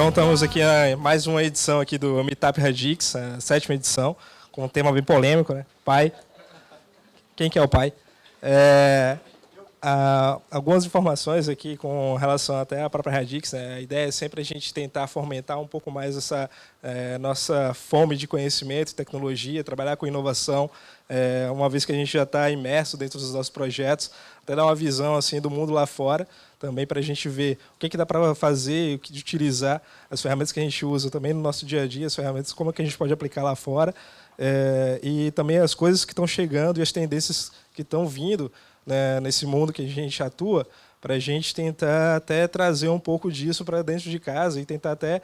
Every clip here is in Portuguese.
Então, estamos aqui em mais uma edição aqui do Meetup Radix, a 7ª edição, com um tema bem polêmico, né? Pai. Quem que é o pai? Algumas informações aqui com relação até à própria Radix, né? A ideia é sempre a gente tentar fomentar um pouco mais essa nossa fome de conhecimento, tecnologia, trabalhar com inovação, uma vez que a gente já está imerso dentro dos nossos projetos, até dar uma visão assim do mundo lá fora, também para a gente ver o que dá para fazer, o que de utilizar, as ferramentas que a gente usa também no nosso dia a dia, as ferramentas, como é que a gente pode aplicar lá fora, e também as coisas que estão chegando e as tendências que estão vindo, né, nesse mundo que a gente atua, para a gente tentar até trazer um pouco disso para dentro de casa e tentar até,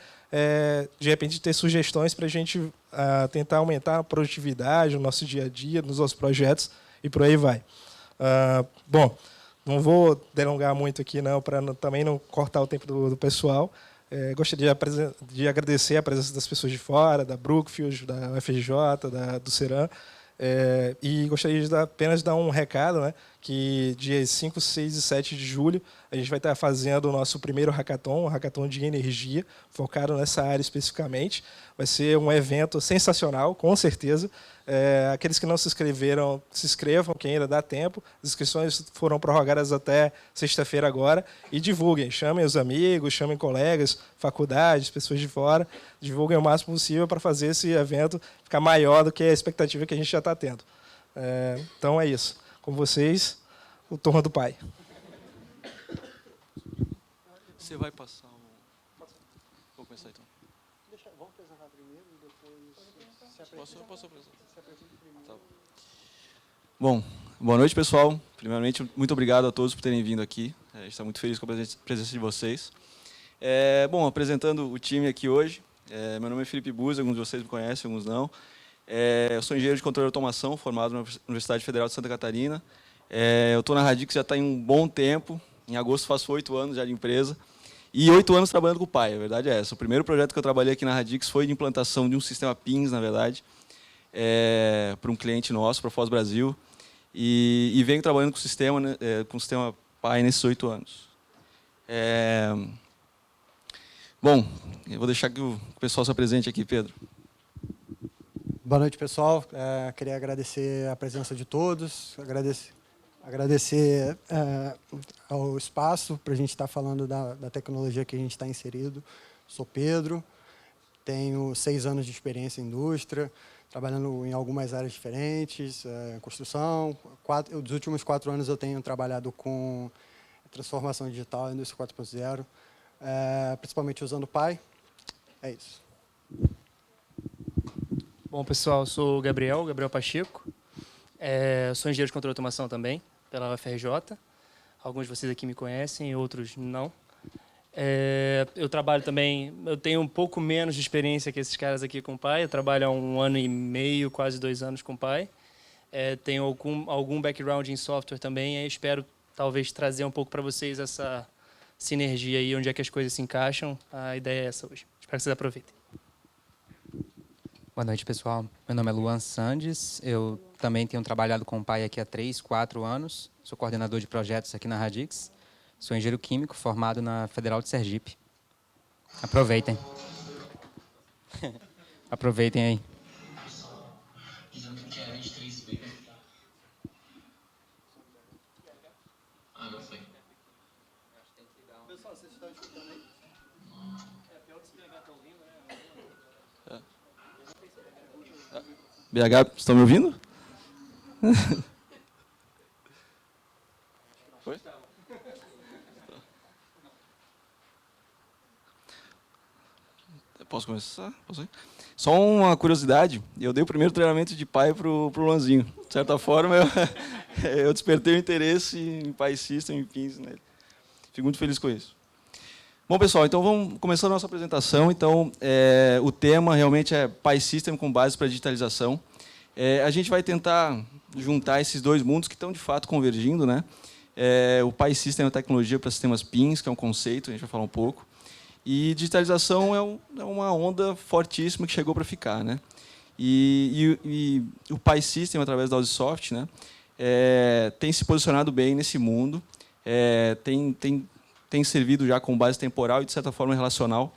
de repente, ter sugestões para a gente tentar aumentar a produtividade no nosso dia a dia, nos nossos projetos e por aí vai. Bom, não vou delongar muito aqui, não, para também não cortar o tempo do pessoal. Gostaria de agradecer a presença das pessoas de fora, da Brookfield, da UFRJ, do CERAM, e gostaria de apenas dar um recado, né, que dias 5, 6 e 7 de julho a gente vai estar fazendo o nosso primeiro hackathon, um hackathon de energia, focado nessa área especificamente. Vai ser um evento sensacional, com certeza. Aqueles que não se inscreveram, se inscrevam, que ainda dá tempo. As inscrições foram prorrogadas até sexta-feira agora. E divulguem, chamem os amigos, chamem colegas, faculdades, pessoas de fora. Divulguem o máximo possível para fazer esse evento ficar maior do que a expectativa que a gente já está tendo. Então é isso. Com vocês, o Turma do Pai. Você vai passar o... Vou começar então. Vamos apresentar primeiro e depois se Posso apresentar? Tá. Bom, boa noite, pessoal. Primeiramente, muito obrigado a todos por terem vindo aqui. A gente está muito feliz com a presença de vocês. Bom, apresentando o time aqui hoje, meu nome é Felipe Buzzi, alguns de vocês me conhecem, alguns não. Eu sou engenheiro de controle de automação, formado na Universidade Federal de Santa Catarina. Eu estou na Radix já está em um bom tempo. Em agosto faço 8 anos já de empresa. E 8 anos trabalhando com o pai, a verdade é essa. O primeiro projeto que eu trabalhei aqui na Radix foi de implantação de um sistema PINS, na verdade, para um cliente nosso, para a Foz Brasil. E venho trabalhando com o sistema pai nesses 8 anos. Bom, eu vou deixar que o pessoal se apresente aqui, Pedro. Boa noite, pessoal. Queria agradecer a presença de todos, agradecer ao espaço para a gente estar falando da tecnologia que a gente está inserido. Sou Pedro, tenho 6 anos de experiência em indústria, trabalhando em algumas áreas diferentes, construção. Dos últimos 4 anos eu tenho trabalhado com transformação digital, indústria 4.0, principalmente usando o Pi. É isso. Bom, pessoal, eu sou o Gabriel Pacheco. Sou engenheiro de controle de automação também, pela UFRJ. Alguns de vocês aqui me conhecem, outros não. Eu trabalho também, eu tenho um pouco menos de experiência que esses caras aqui com o Pi. Eu trabalho há 1 ano e meio, quase 2 anos com o Pi. Tenho algum background em software também. E espero, talvez, trazer um pouco para vocês essa sinergia aí, onde é que as coisas se encaixam. A ideia é essa hoje. Espero que vocês aproveitem. Boa noite, pessoal. Meu nome é Luan Sandes. Eu também tenho trabalhado com o Pi aqui há 3, 4 anos. Sou coordenador de projetos aqui na Radix. Sou engenheiro químico formado na Federal de Sergipe. Aproveitem. Aproveitem aí. Pessoal, vocês estão escutando aí? Pior que esse BH está ouvindo, né? BH, estão me ouvindo? Oi? Posso começar? Posso ir? Só uma curiosidade, eu dei o primeiro treinamento de Pi para o Luanzinho. De certa forma, eu despertei o interesse em Pi System e PINs nele. Fico muito feliz com isso. Bom, pessoal, então vamos começar a nossa apresentação. Então, o tema realmente é Pi System com bases para digitalização. A gente vai tentar juntar esses 2 mundos que estão, de fato, convergindo, né? O Pi System é uma tecnologia para sistemas PINs, que é um conceito, a gente vai falar um pouco. E digitalização é uma onda fortíssima que chegou para ficar, né? E o Pi System, através da Audisoft, né, tem se posicionado bem nesse mundo, tem servido já com base temporal e, de certa forma, relacional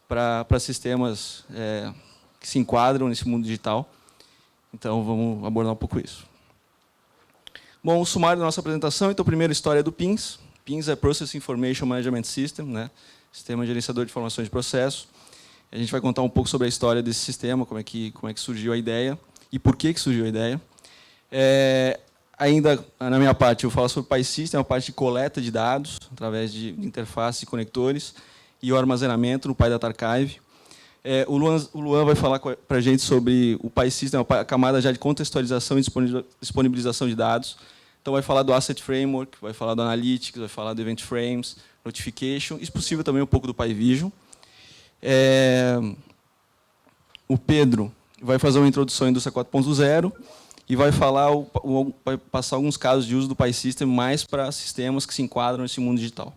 para sistemas que se enquadram nesse mundo digital. Então, vamos abordar um pouco isso. Bom, o sumário da nossa apresentação. Então, primeiro, a história do PINS. PINS é Process Information Management System, né? Sistema gerenciador de informações de processo. A gente vai contar um pouco sobre a história desse sistema, como é que surgiu a ideia e por que surgiu a ideia. Ainda, na minha parte, eu falo sobre o PI System, a parte de coleta de dados, através de interfaces e conectores, e o armazenamento no PI Data Archive. O Luan vai falar para a gente sobre o PI System, a camada já de contextualização e disponibilização de dados. Então, vai falar do Asset Framework, vai falar do Analytics, vai falar do Event Frames, Notification, e, se possível, também um pouco do PI Vision. O Pedro vai fazer uma introdução à indústria 4.0 e vai passar alguns casos de uso do PI System mais para sistemas que se enquadram nesse mundo digital.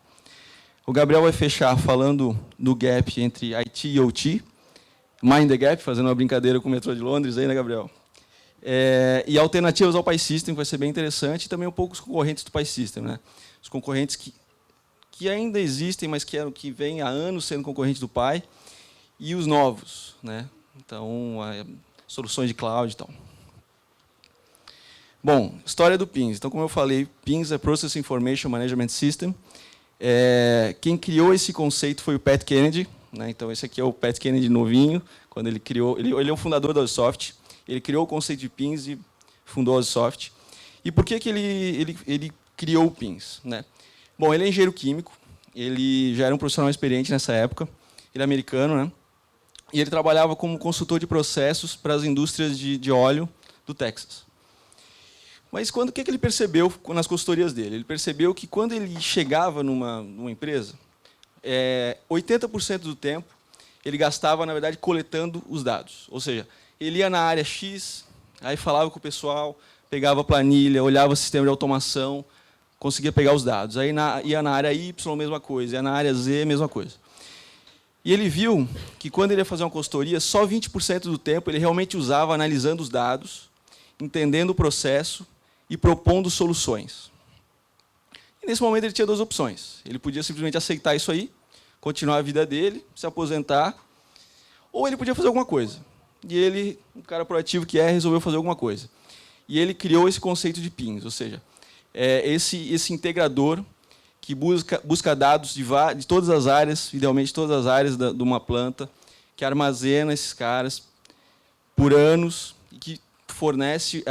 O Gabriel vai fechar falando do gap entre IT e OT, Mind the Gap, fazendo uma brincadeira com o metrô de Londres, aí, né, Gabriel? E alternativas ao PI System, vai ser bem interessante, e também um pouco os concorrentes do PI System, né? Os concorrentes que ainda existem, mas que vêm há anos sendo concorrentes do PI, e os novos, né? Então, soluções de cloud e tal. Bom, história do PINS. Então, como eu falei, PINS é Process Information Management System. Quem criou esse conceito foi o Pat Kennedy, né? Então, esse aqui é o Pat Kennedy novinho, quando ele criou. Ele é o fundador da Ozsoft. Ele criou o conceito de PINS e fundou a Ozsoft. E por que ele criou o PINS, né? Bom, ele é engenheiro químico. Ele já era um profissional experiente nessa época. Ele é americano, né? E ele trabalhava como consultor de processos para as indústrias de óleo do Texas. Mas o que ele percebeu nas consultorias dele? Ele percebeu que, quando ele chegava numa empresa, 80% do tempo ele gastava, na verdade, coletando os dados. Ou seja, ele ia na área X, aí falava com o pessoal, pegava a planilha, olhava o sistema de automação, conseguia pegar os dados. Aí ia na área Y, mesma coisa. Ia na área Z, mesma coisa. E ele viu que, quando ele ia fazer uma consultoria, só 20% do tempo ele realmente usava analisando os dados, entendendo o processo e propondo soluções. E, nesse momento, ele tinha duas opções. Ele podia simplesmente aceitar isso aí, continuar a vida dele, se aposentar, ou ele podia fazer alguma coisa. E ele, um cara proativo que resolveu fazer alguma coisa. E ele criou esse conceito de PINS, ou seja, esse integrador que busca dados de todas as áreas, idealmente todas as áreas de uma planta, que armazena esses caras por anos e que fornece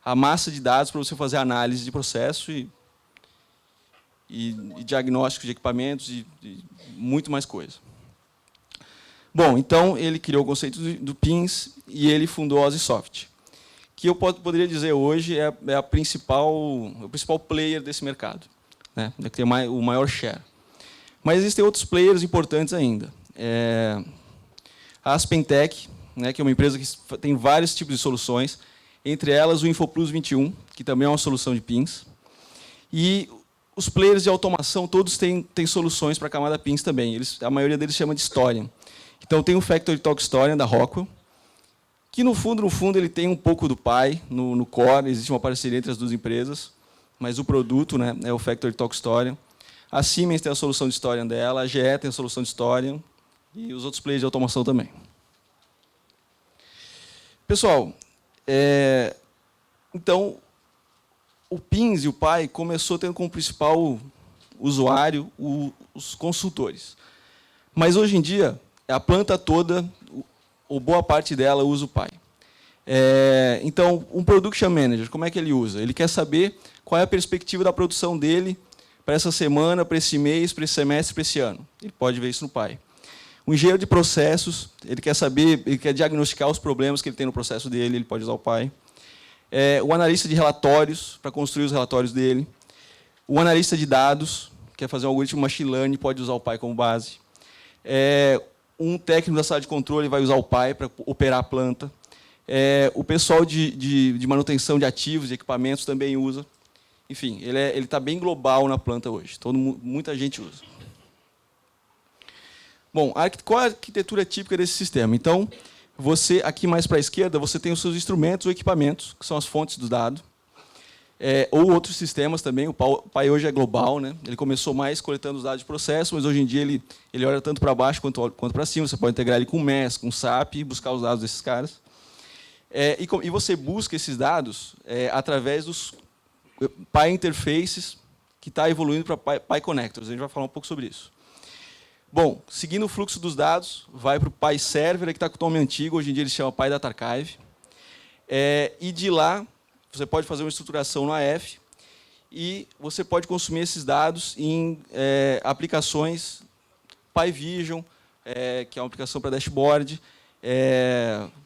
a massa de dados para você fazer análise de processo e diagnóstico de equipamentos e muito mais coisa. Bom, então, ele criou o conceito do PINS e ele fundou a Ozsoft, que eu poderia dizer hoje é o principal player desse mercado, né? Que tem o maior share. Mas existem outros players importantes ainda. A AspenTech, né, que é uma empresa que tem vários tipos de soluções, entre elas o InfoPlus 21, que também é uma solução de PINS. E os players de automação, todos têm soluções para a camada PINS também. A maioria deles chama de Historian. Então, tem o Factory Talk Historian, da Rockwell, que, no fundo, ele tem um pouco do PI no core. Existe uma parceria entre as duas empresas, mas o produto, né, é o Factory Talk Historian. A Siemens tem a solução de Historian dela, a GE tem a solução de Historian, e os outros players de automação também. Pessoal, então, o PINS e o PI começou tendo como principal usuário os consultores. Mas, hoje em dia, a planta toda, ou boa parte dela, usa o PI. Então, um Production Manager, como é que ele usa? Ele quer saber qual é a perspectiva da produção dele para essa semana, para esse mês, para esse semestre, para esse ano. Ele pode ver isso no PI. O engenheiro de processos, ele quer diagnosticar os problemas que ele tem no processo dele, ele pode usar o PI. O analista de relatórios, para construir os relatórios dele. O analista de dados, quer fazer um algoritmo machine learning, pode usar o PI como base. Um técnico da sala de controle vai usar o PI para operar a planta. O pessoal de manutenção de ativos, de equipamentos, também usa. Enfim, ele está bem global na planta hoje. Muita gente usa. Bom, qual a arquitetura típica desse sistema? Então, aqui mais para a esquerda, você tem os seus instrumentos ou equipamentos, que são as fontes do dado. ou outros sistemas também. O Pi hoje é global, né? Ele começou mais coletando os dados de processo, mas hoje em dia ele olha tanto para baixo quanto para cima. Você pode integrar ele com o MES, com o SAP, e buscar os dados desses caras. E você busca esses dados através dos Pi Interfaces, que está evoluindo para Pi Connectors. A gente vai falar um pouco sobre isso. Bom, seguindo o fluxo dos dados, vai para o Pi Server, que está com o nome antigo, hoje em dia ele se chama Pi Data Archive. E de lá, você pode fazer uma estruturação no AF e você pode consumir esses dados em aplicações PyVision, que é uma aplicação para dashboard,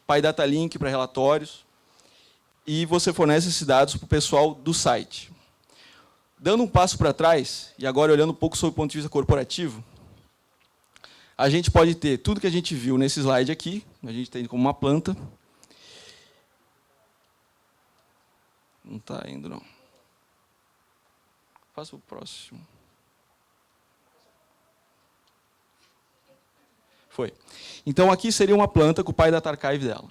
PyDataLink para relatórios, e você fornece esses dados para o pessoal do site. Dando um passo para trás, e agora olhando um pouco sob o ponto de vista corporativo, a gente pode ter tudo que a gente viu nesse slide aqui, a gente tem como uma planta. Não está indo, não. Passa o próximo. Foi. Então, aqui seria uma planta com o Pi Data Archive dela.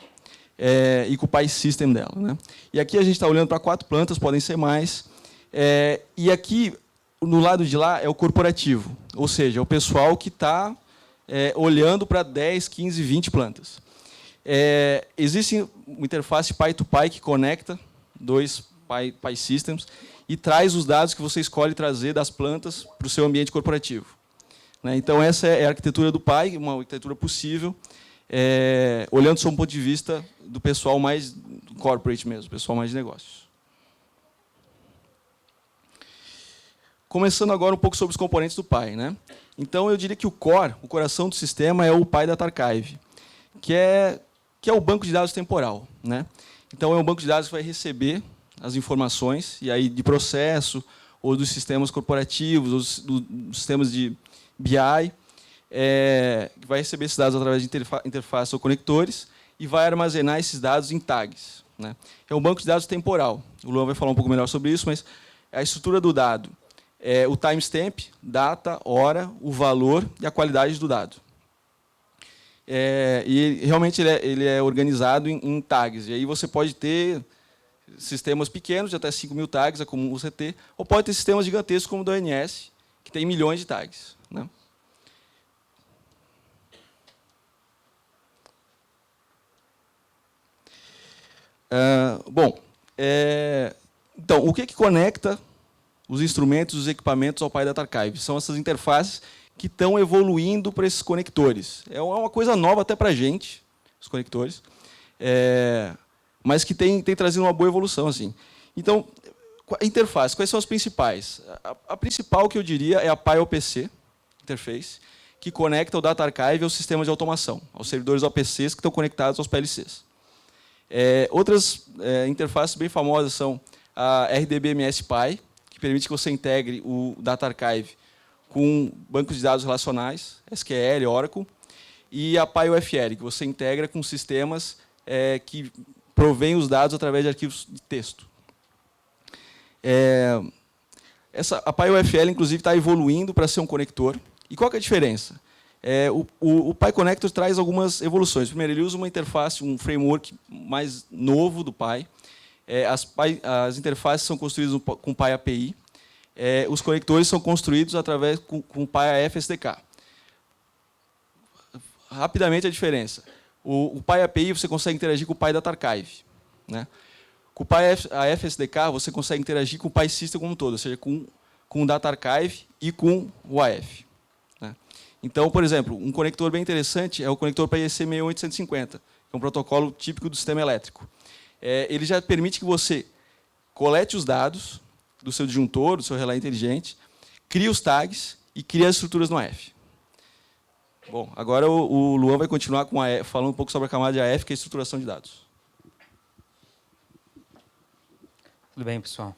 E com o Pi System dela. Né? E aqui a gente está olhando para 4 plantas, podem ser mais. E aqui, no lado de lá, é o corporativo. Ou seja, é o pessoal que está olhando para 10, 15, 20 plantas. Existe uma interface Pi2Pi que conecta 2 Pi Systems e traz os dados que você escolhe trazer das plantas para o seu ambiente corporativo. Né? Então, essa é a arquitetura do Pi, uma arquitetura possível, olhando sob um ponto de vista do pessoal mais corporate mesmo, pessoal mais de negócios. Começando agora um pouco sobre os componentes do Pi. Né? Então, eu diria que o core, o coração do sistema, é o Pi Data Archive, que é o banco de dados temporal. Né? Então, é um banco de dados que vai receber as informações, e aí de processo, ou dos sistemas corporativos, ou dos sistemas de BI, vai receber esses dados através de interfaces ou conectores, e vai armazenar esses dados em tags. Né? É um banco de dados temporal. O Luan vai falar um pouco melhor sobre isso, mas a estrutura do dado é o timestamp, data, hora, o valor e a qualidade do dado. E realmente ele é organizado em tags. E aí você pode ter sistemas pequenos, de até 5.000 tags, é comum você ter, ou pode ter sistemas gigantescos como o da ONS, que tem milhões de tags. Né? Então, o que conecta os instrumentos, os equipamentos ao Pi Data Archive? São essas interfaces que estão evoluindo para esses conectores. É uma coisa nova até para a gente, os conectores, mas que tem trazido uma boa evolução. Assim. Então, interface, quais são as principais? A principal que eu diria é a PyOPC Interface, que conecta o Data Archive ao sistema de automação, aos servidores OPCs que estão conectados aos PLCs. Outras interfaces bem famosas são a RDBMS Pi, que permite que você integre o Data Archive com bancos de dados relacionais, SQL, Oracle, e a PyUFL, que você integra com sistemas que provém os dados através de arquivos de texto. A PyUFL, inclusive, está evoluindo para ser um conector. E qual que é a diferença? O Pi Connector traz algumas evoluções. Primeiro, ele usa uma interface, um framework mais novo do Pi. As interfaces são construídas com Pi API. Os conectores são construídos através com Pi AF SDK. Rapidamente a diferença. O Pi API você consegue interagir com o Pi Data Archive. Né? Com o Pi AF SDK você consegue interagir com o Pi System como um todo, ou seja, com o Data Archive e com o AF. Né? Então, por exemplo, um conector bem interessante é o conector PIEC 61850, que é um protocolo típico do sistema elétrico. Ele já permite que você colete os dados do seu disjuntor, do seu relé inteligente, crie os tags e crie as estruturas no AF. Bom, agora o Luan vai continuar falando um pouco sobre a camada de AF, que é a estruturação de dados. Tudo bem, pessoal.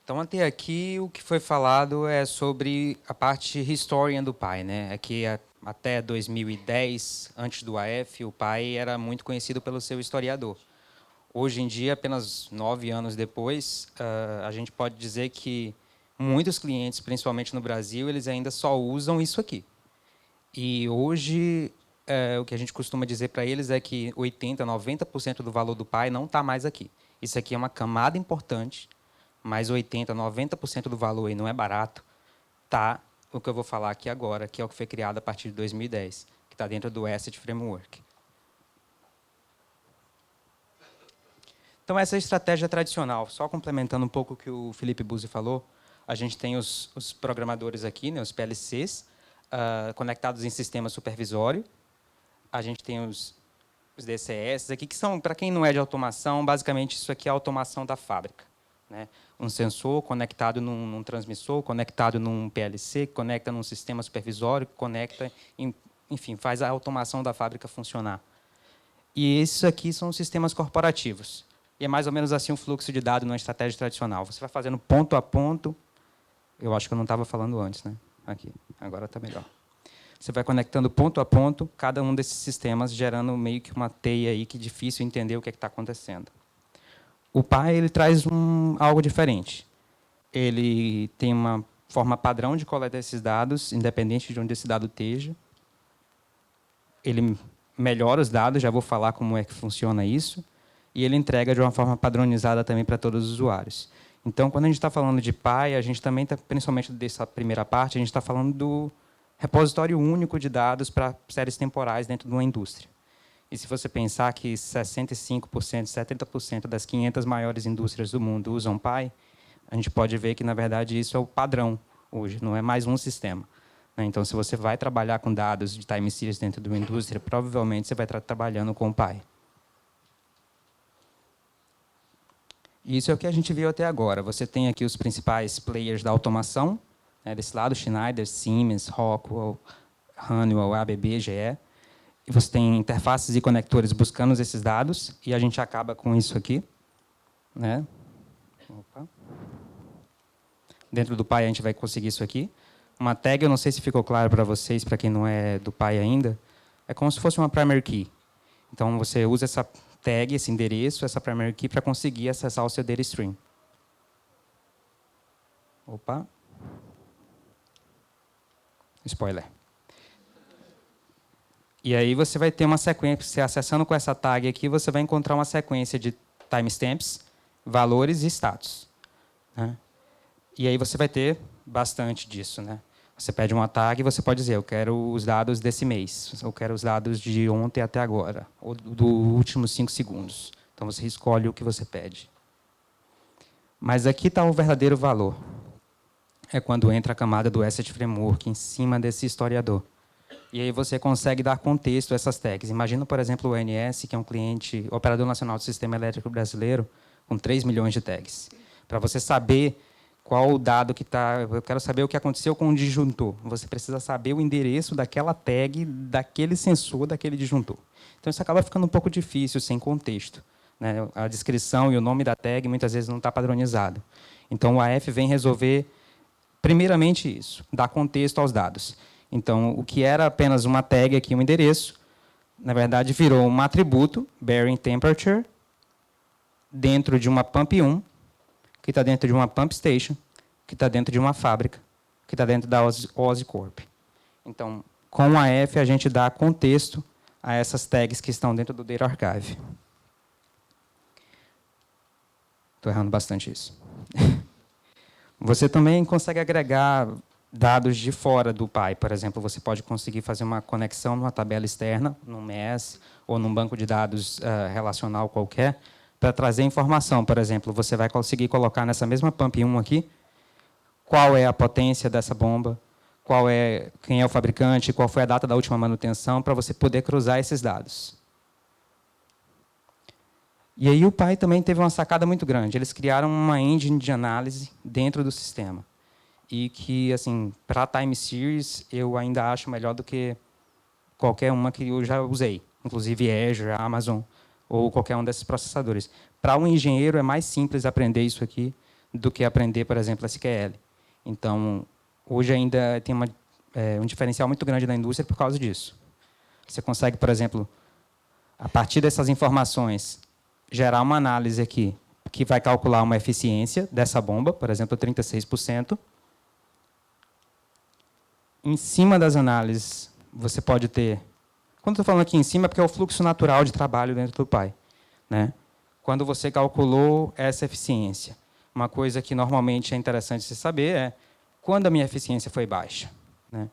Então, até aqui, o que foi falado é sobre a parte historian do Pi. Né? Aqui, até 2010, antes do AF, o Pi era muito conhecido pelo seu historiador. Hoje em dia, apenas 9 anos depois, a gente pode dizer que muitos clientes, principalmente no Brasil, eles ainda só usam isso aqui. E hoje, o que a gente costuma dizer para eles é que 80%, 90% do valor do Pi não está mais aqui. Isso aqui é uma camada importante mas 80%, 90% do valor, e não é barato, está o que eu vou falar aqui agora, que é o que foi criado a partir de 2010, que está dentro do Asset Framework. Então, essa é a estratégia tradicional. Só complementando um pouco o que o Felipe Buzzi falou, a gente tem os programadores aqui, né, os PLCs, conectados em sistema supervisório. A gente tem os DCS aqui, que são, para quem não é de automação, basicamente isso aqui é a automação da fábrica, né? Um sensor conectado num transmissor, conectado num PLC, que conecta num sistema supervisório, que conecta, enfim, faz a automação da fábrica funcionar. E esses aqui são os sistemas corporativos. E é mais ou menos assim o fluxo de dados numa estratégia tradicional. Você vai fazendo ponto a ponto. Eu acho que eu não estava falando antes, né? Aqui, agora está melhor. Você vai conectando ponto a ponto cada um desses sistemas, gerando meio que uma teia aí que é difícil entender o que está acontecendo. O Pi ele traz algo diferente. Ele tem uma forma padrão de coletar esses dados, independente de onde esse dado esteja. Ele melhora os dados, já vou falar como é que funciona isso. E ele entrega de uma forma padronizada também para todos os usuários. Então, quando a gente está falando de Pi, a gente também está, principalmente dessa primeira parte, a gente está falando do repositório único de dados para séries temporais dentro de uma indústria. E se você pensar que 65%, 70% das 500 maiores indústrias do mundo usam Pi, a gente pode ver que, na verdade, isso é o padrão hoje, não é mais um sistema. Então, se você vai trabalhar com dados de time series dentro de uma indústria, provavelmente você vai estar trabalhando com Pi. Isso é o que a gente viu até agora. Você tem aqui os principais players da automação, né, desse lado, Schneider, Siemens, Rockwell, Honeywell, ABB, GE. E você tem interfaces e conectores buscando esses dados, e a gente acaba com isso aqui, né? Opa. Dentro do Pi a gente vai conseguir isso aqui. Uma tag, eu não sei se ficou claro para vocês, para quem não é do Pi ainda, é como se fosse uma primary key. Então, você usa essa tag, esse endereço, essa primary key, para conseguir acessar o seu data stream. Opa. Spoiler. E aí você vai ter uma sequência, você acessando com essa tag aqui, você vai encontrar uma sequência de timestamps, valores e status, né? E aí você vai ter bastante disso, né? Você pede uma tag e você pode dizer, eu quero os dados desse mês, eu quero os dados de ontem até agora, ou dos últimos 5 segundos. Então, você escolhe o que você pede. Mas aqui está o verdadeiro valor. É quando entra a camada do Asset Framework em cima desse historiador. E aí você consegue dar contexto a essas tags. Imagina, por exemplo, o ONS, que é um cliente, Operador Nacional do Sistema Elétrico Brasileiro, com 3 milhões de tags. Para você saber qual o dado que está... Eu quero saber o que aconteceu com o disjuntor. Você precisa saber o endereço daquela tag, daquele sensor, daquele disjuntor. Então, isso acaba ficando um pouco difícil, sem contexto, né? A descrição e o nome da tag, muitas vezes, não está padronizado. Então, o AF vem resolver, primeiramente, isso, dar contexto aos dados. Então, o que era apenas uma tag aqui, um endereço, na verdade, virou um atributo, bearing temperature, dentro de uma pump 1, que está dentro de uma pump station, que está dentro de uma fábrica, que está dentro da Oscorp. Então, com a F, a gente dá contexto a essas tags que estão dentro do Data Archive. Estou errando bastante isso. Você também consegue agregar dados de fora do Pi. Por exemplo, você pode conseguir fazer uma conexão numa tabela externa, num MES, ou num banco de dados relacional qualquer, para trazer informação. Por exemplo, você vai conseguir colocar nessa mesma pump 1 aqui, qual é a potência dessa bomba, quem é o fabricante, qual foi a data da última manutenção, para você poder cruzar esses dados. E aí o Pi também teve uma sacada muito grande. Eles criaram uma engine de análise dentro do sistema. E que, assim, para time series, eu ainda acho melhor do que qualquer uma que eu já usei. Inclusive Azure, Amazon, ou qualquer um desses processadores. Para um engenheiro, é mais simples aprender isso aqui do que aprender, por exemplo, SQL. Então, hoje ainda tem um diferencial muito grande na indústria por causa disso. Você consegue, por exemplo, a partir dessas informações, gerar uma análise aqui que vai calcular uma eficiência dessa bomba, por exemplo, 36%. Em cima das análises, você pode ter... Quando estou falando aqui em cima, é porque é o fluxo natural de trabalho dentro do Pi, né? Quando você calculou essa eficiência, uma coisa que normalmente é interessante se saber é quando a minha eficiência foi baixa, né?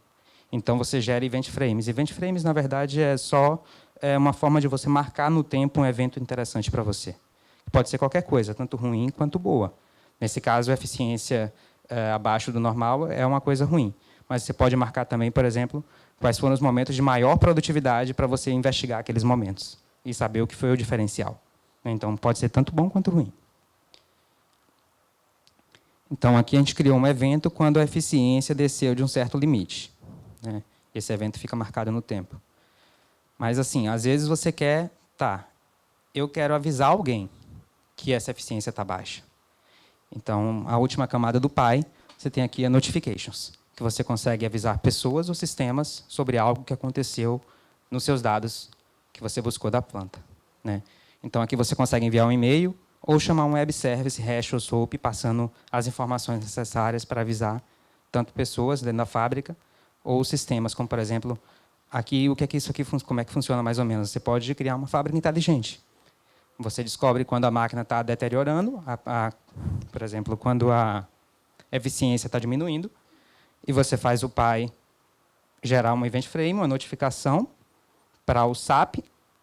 Então, você gera event frames. Event frames, na verdade, é só uma forma de você marcar no tempo um evento interessante para você. Pode ser qualquer coisa, tanto ruim quanto boa. Nesse caso, a eficiência abaixo do normal é uma coisa ruim. Mas você pode marcar também, por exemplo, quais foram os momentos de maior produtividade para você investigar aqueles momentos e saber o que foi o diferencial. Então, pode ser tanto bom quanto ruim. Então, aqui a gente criou um evento quando a eficiência desceu de um certo limite, né? Esse evento fica marcado no tempo. Mas, assim, às vezes você quer... eu quero avisar alguém que essa eficiência está baixa. Então, a última camada do Pi, você tem aqui a Notifications, que você consegue avisar pessoas ou sistemas sobre algo que aconteceu nos seus dados que você buscou da planta, né? Então, aqui você consegue enviar um e-mail ou chamar um web service, hash ou SOAP, passando as informações necessárias para avisar tanto pessoas dentro da fábrica ou sistemas, como, por exemplo, aqui, o que é que isso aqui, como é que funciona mais ou menos? Você pode criar uma fábrica inteligente. Você descobre quando a máquina está deteriorando, por exemplo, quando a eficiência está diminuindo, e você faz o Pi gerar um event frame, uma notificação para o SAP,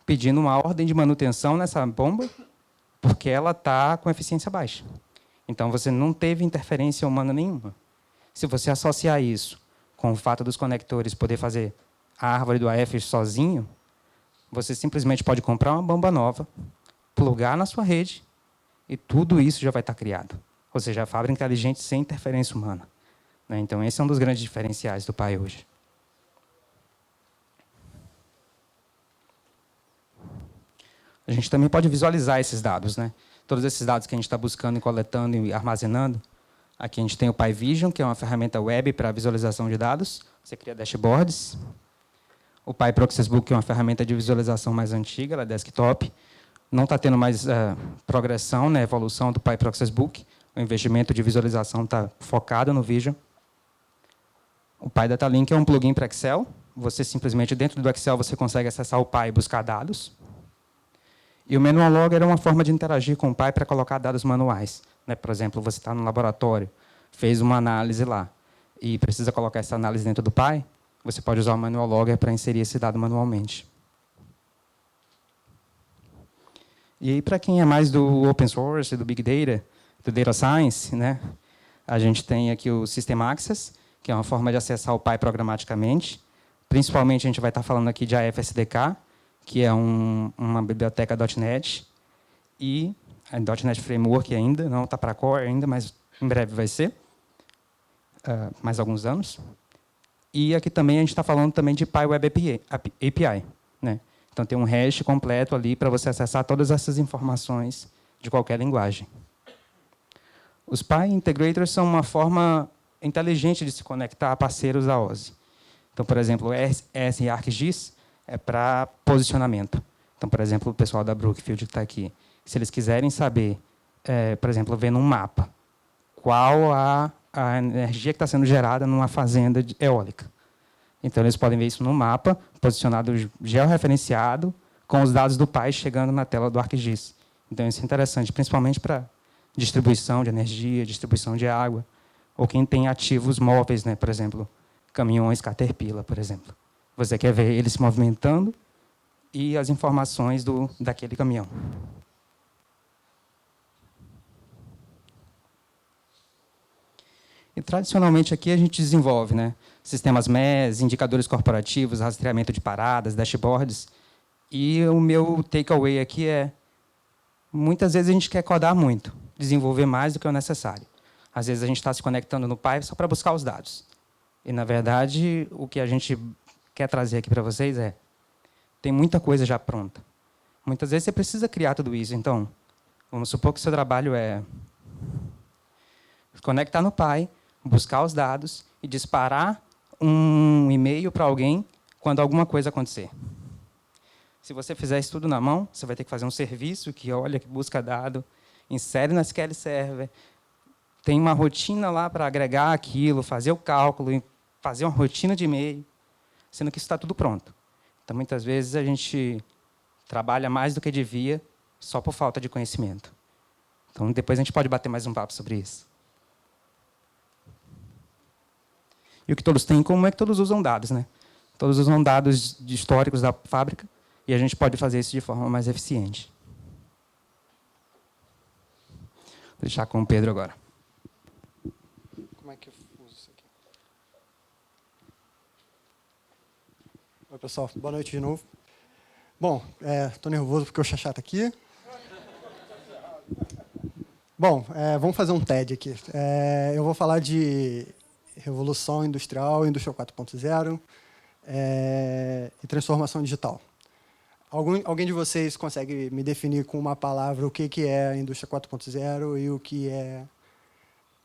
pedindo uma ordem de manutenção nessa bomba, porque ela está com eficiência baixa. Então, você não teve interferência humana nenhuma. Se você associar isso com o fato dos conectores poder fazer a árvore do AF sozinho, você simplesmente pode comprar uma bomba nova, plugar na sua rede, e tudo isso já vai estar criado. Ou seja, a fábrica inteligente sem interferência humana, né? Então, esse é um dos grandes diferenciais do Pi hoje. A gente também pode visualizar esses dados, né? Todos esses dados que a gente está buscando e coletando e armazenando. Aqui a gente tem o Pi Vision, que é uma ferramenta web para visualização de dados. Você cria dashboards. O Pi Proxys Book, que é uma ferramenta de visualização mais antiga, ela é desktop. Não está tendo mais progressão, né, evolução do Pi Proxys Book. O investimento de visualização está focado no Vision. O Pi Data Link é um plugin para Excel. Você simplesmente, dentro do Excel, você consegue acessar o Pi e buscar dados. E o Manual Logger é uma forma de interagir com o Pi para colocar dados manuais, né? Por exemplo, você está no laboratório, fez uma análise lá, e precisa colocar essa análise dentro do Pi, você pode usar o Manual Logger para inserir esse dado manualmente. E aí, para quem é mais do Open Source, do Big Data, do Data Science, né? A gente tem aqui o System Access, que é uma forma de acessar o Pi programaticamente. Principalmente, a gente vai estar falando aqui de AF-SDK, que é uma biblioteca .NET, e a .NET Framework ainda, não está para Core ainda, mas em breve vai ser, mais alguns anos. E aqui também a gente está falando também de Pi Web API, né? Então, tem um hash completo ali para você acessar todas essas informações de qualquer linguagem. Os Pi Integrators são uma forma inteligente de se conectar a parceiros da OSI. Então, por exemplo, o ES-ArcGIS é para posicionamento. Então, por exemplo, o pessoal da Brookfield que está aqui, se eles quiserem saber, por exemplo, ver num mapa, qual a energia que está sendo gerada numa fazenda eólica. Então, eles podem ver isso no mapa, posicionado, georreferenciado, com os dados do Pi chegando na tela do ArcGIS. Então, isso é interessante, principalmente para distribuição de energia, distribuição de água, ou quem tem ativos móveis, né? Por exemplo, caminhões Caterpillar, por exemplo. Você quer ver ele se movimentando e as informações daquele caminhão. E, tradicionalmente, aqui a gente desenvolve, né, sistemas MES, indicadores corporativos, rastreamento de paradas, dashboards. E o meu takeaway aqui é, muitas vezes a gente quer codar muito, desenvolver mais do que o necessário. Às vezes a gente está se conectando no Pi só para buscar os dados. E, na verdade, o que a gente quer trazer aqui para vocês tem muita coisa já pronta. Muitas vezes você precisa criar tudo isso. Então, vamos supor que o seu trabalho é conectar no Pi, buscar os dados e disparar um e-mail para alguém quando alguma coisa acontecer. Se você fizer isso tudo na mão, você vai ter que fazer um serviço que olha, que busca dado, insere no SQL Server, tem uma rotina lá para agregar aquilo, fazer o cálculo, fazer uma rotina de e-mail, sendo que isso está tudo pronto. Então, muitas vezes, a gente trabalha mais do que devia só por falta de conhecimento. Então, depois a gente pode bater mais um papo sobre isso. E o que todos têm em comum é que todos usam dados, né? Todos usam dados históricos da fábrica e a gente pode fazer isso de forma mais eficiente. Vou deixar com o Pedro agora. Como é que eu uso isso aqui? Oi, pessoal. Boa noite de novo. Bom, estou nervoso porque o Xaxá está aqui. Bom, vamos fazer um TED aqui. Eu vou falar de Revolução Industrial, Indústria 4.0 e transformação digital. Alguém de vocês consegue me definir com uma palavra o que é a Indústria 4.0 e o que é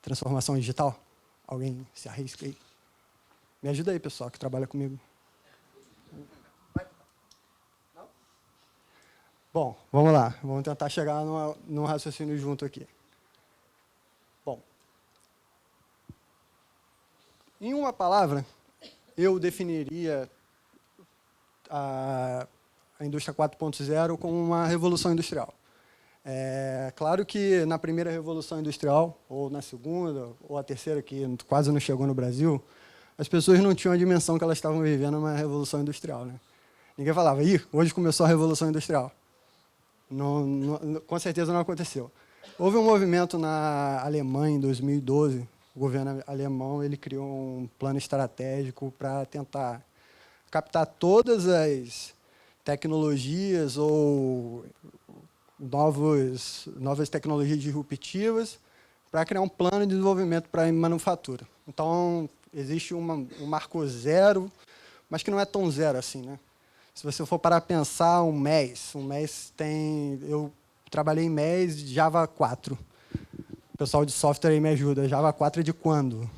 transformação digital? Alguém se arrisca aí? Me ajuda aí, pessoal, que trabalha comigo. Não? Bom, vamos lá. Vamos tentar chegar num raciocínio junto aqui. Bom, em uma palavra, eu definiria a indústria 4.0 como uma revolução industrial. Claro que na primeira revolução industrial, ou na segunda, ou a terceira, que quase não chegou no Brasil, as pessoas não tinham a dimensão que elas estavam vivendo uma revolução industrial, né? Ninguém falava, hoje começou a revolução industrial. Com certeza não aconteceu. Houve um movimento na Alemanha em 2012. O governo alemão ele criou um plano estratégico para tentar captar todas as tecnologias ou novas tecnologias disruptivas para criar um plano de desenvolvimento para a manufatura. Então, existe um marco zero, mas que não é tão zero assim, né? Se você for para pensar um MES tem... Eu trabalhei em MES de Java 4. O pessoal de software aí me ajuda. Java 4 é de quando?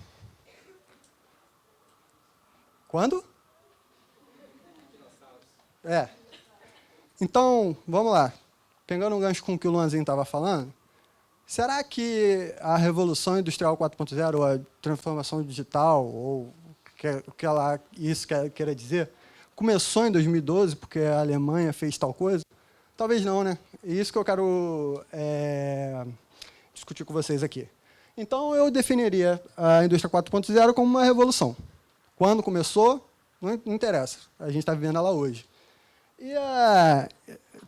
Quando? Então, vamos lá. Pegando um gancho com o que o Luanzinho estava falando, será que a Revolução Industrial 4.0, ou a transformação digital, ou o que isso queira dizer, começou em 2012 porque a Alemanha fez tal coisa? Talvez não, né? É isso que eu quero discutir com vocês aqui. Então, eu definiria a indústria 4.0 como uma revolução. Quando começou, não interessa. A gente está vivendo ela hoje. E a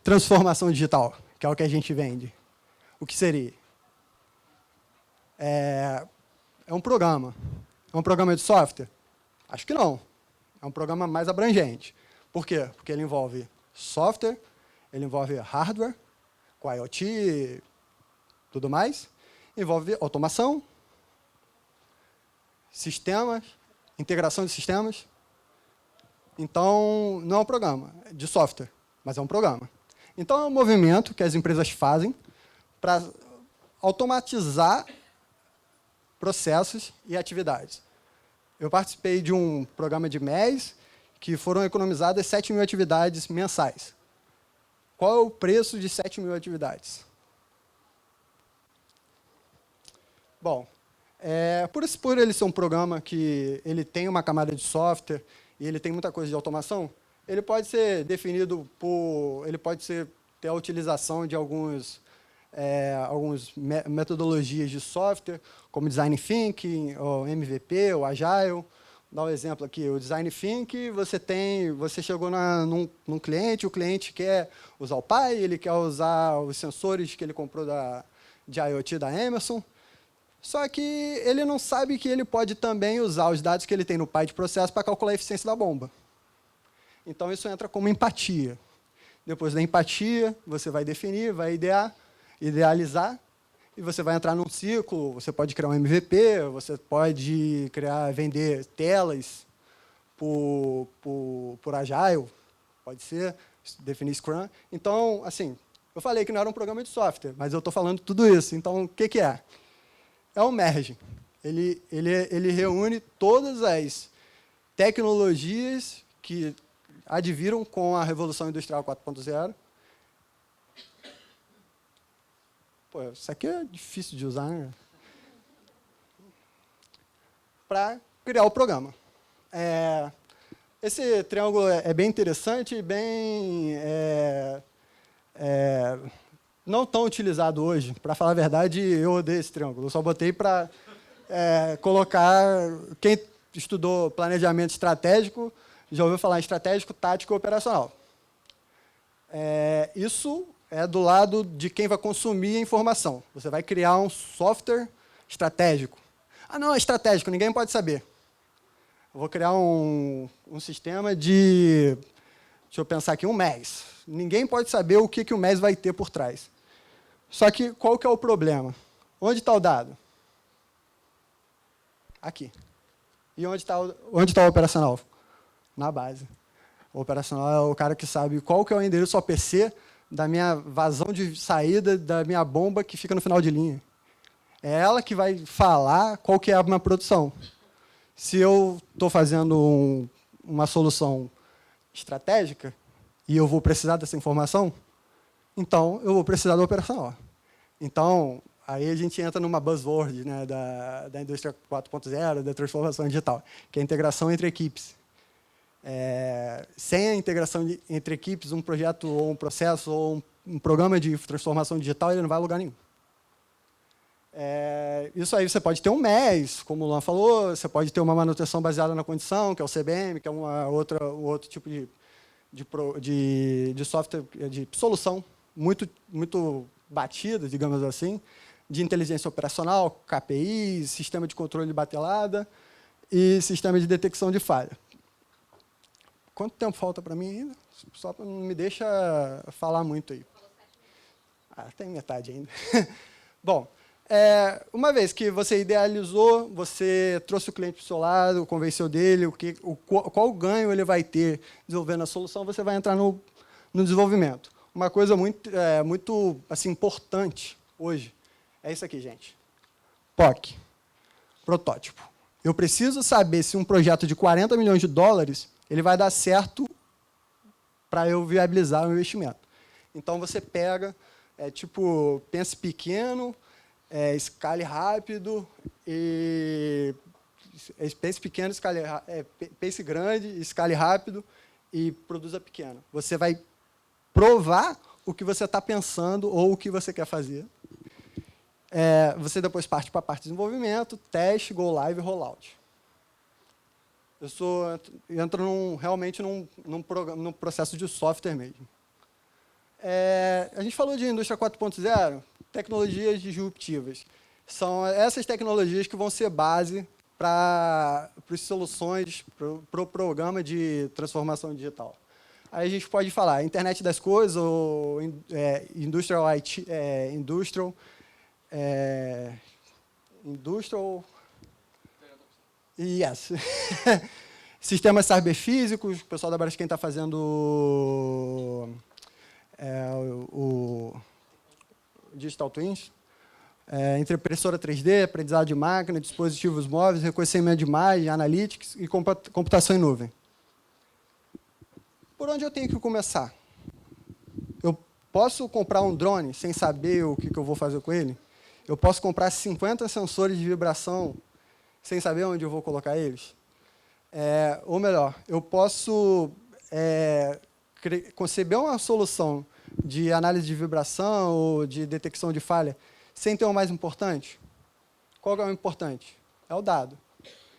transformação digital, que é o que a gente vende? O que seria? É um programa. É um programa de software? Acho que não. É um programa mais abrangente. Por quê? Porque ele envolve software, ele envolve hardware, com IoT e tudo mais, envolve automação, sistemas, integração de sistemas. Então, não é um programa de software, mas é um programa. Então, é um movimento que as empresas fazem para automatizar processos e atividades. Eu participei de um programa de MES que foram economizadas 7.000 atividades mensais. Qual é o preço de 7.000 atividades? Bom, por ele ser um programa que ele tem uma camada de software e ele tem muita coisa de automação, ele pode ser definido ter a utilização de algumas metodologias de software, como Design Thinking, ou MVP, ou Agile. Vou dar um exemplo aqui. O Design Thinking, você chegou num cliente, o cliente quer usar o Pi, ele quer usar os sensores que ele comprou de IoT da Emerson, só que ele não sabe que ele pode também usar os dados que ele tem no Pi de processo para calcular a eficiência da bomba. Então, isso entra como empatia. Depois da empatia, você vai definir, vai idealizar, e você vai entrar num ciclo, você pode criar um MVP, você pode vender telas por Agile, pode ser, definir Scrum. Então, assim, eu falei que não era um programa de software, mas eu estou falando tudo isso. Então, o que é? É um merge. Ele reúne todas as tecnologias que adviram com a Revolução Industrial 4.0. Pô, isso aqui é difícil de usar, né? Para criar o programa. Esse triângulo é bem interessante, bem não tão utilizado hoje. Para falar a verdade, eu odeio esse triângulo. Eu só botei para colocar... Quem estudou planejamento estratégico já ouviu falar em estratégico, tático e operacional. Isso é do lado de quem vai consumir a informação. Você vai criar um software estratégico. Ah, não, é estratégico, ninguém pode saber. Eu vou criar um sistema de... Deixa eu pensar aqui, um MES. Ninguém pode saber o que o MES vai ter por trás. Só que qual que é o problema? Onde está o dado? Aqui. E onde está o operacional? Na base. O operacional é o cara que sabe qual que é o endereço OPC da minha vazão de saída da minha bomba que fica no final de linha. É ela que vai falar qual que é a minha produção. Se eu estou fazendo uma solução estratégica e eu vou precisar dessa informação, então eu vou precisar do operacional. Então, aí a gente entra numa buzzword, né, da indústria 4.0, da transformação digital, que é a integração entre equipes. Sem a integração entre equipes, um projeto ou um processo ou um programa de transformação digital, ele não vai a lugar nenhum. Isso aí você pode ter um MES, como o Luan falou, você pode ter uma manutenção baseada na condição, que é o CBM, que é um outro tipo de software, de solução muito batida, digamos assim, de inteligência operacional, KPI, sistema de controle de batelada e sistema de detecção de falha. Quanto tempo falta para mim ainda? Só não me deixa falar muito aí. Tem metade ainda. Bom, uma vez que você idealizou, você trouxe o cliente para o seu lado, convenceu dele, qual ganho ele vai ter desenvolvendo a solução, você vai entrar no desenvolvimento. Uma coisa muito assim, importante hoje é isso aqui, gente. POC, protótipo. Eu preciso saber se um projeto de 40 milhões de dólares ele vai dar certo para eu viabilizar o investimento. Então, você pega, pense pequeno, escale rápido, pense pequeno, pense grande, escale rápido e produza pequeno. Você vai provar o que você está pensando ou o que você quer fazer. Você depois parte para a parte de desenvolvimento, teste, go live e rollout. Eu entro realmente num processo de software mesmo. A gente falou de indústria 4.0, tecnologias disruptivas. São essas tecnologias que vão ser base para as soluções, para o programa de transformação digital. Aí a gente pode falar internet das coisas, ou industrial IT, industrial yes. Sistemas cyberfísicos, o pessoal da Braskem está fazendo o Digital Twins, impressora 3D, aprendizado de máquina, dispositivos móveis, reconhecimento de imagem, analytics e computação em nuvem. Por onde eu tenho que começar? Eu posso comprar um drone sem saber o que eu vou fazer com ele? Eu posso comprar 50 sensores de vibração sem saber onde eu vou colocar eles? Ou melhor, eu posso conceber uma solução de análise de vibração ou de detecção de falha sem ter o mais importante? Qual é o importante? É o dado.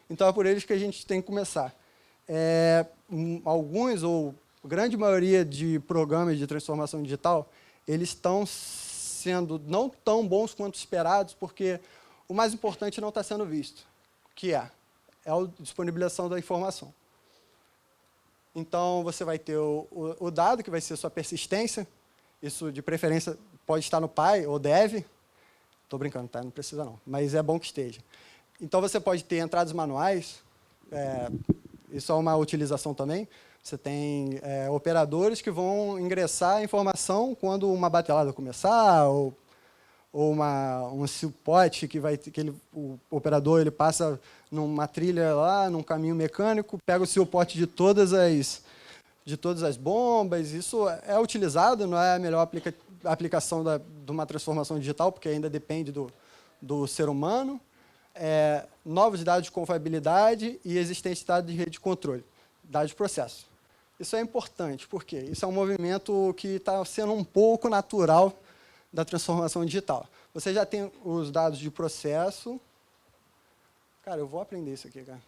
Então, é por eles que a gente tem que começar. Alguns, ou grande maioria de programas de transformação digital, eles estão sendo não tão bons quanto esperados, porque o mais importante não está sendo visto, que é a disponibilização da informação. Então, você vai ter o dado, que vai ser a sua persistência. Isso, de preferência, pode estar no PI ou deve. Estou brincando, tá? Não precisa não, mas é bom que esteja. Então, você pode ter entradas manuais. Isso é uma utilização também. Você tem operadores que vão ingressar a informação quando uma batelada começar, ou um suporte que o operador ele passa numa trilha lá, num caminho mecânico, pega o suporte de todas as bombas. Isso é utilizado, não é a melhor aplicação de uma transformação digital, porque ainda depende do ser humano. Novos dados de confiabilidade e existência de dados de rede de controle, dados de processo. Isso é importante, porque isso é um movimento que está sendo um pouco natural da transformação digital. Você já tem os dados de processo. Cara, eu vou aprender isso aqui, cara.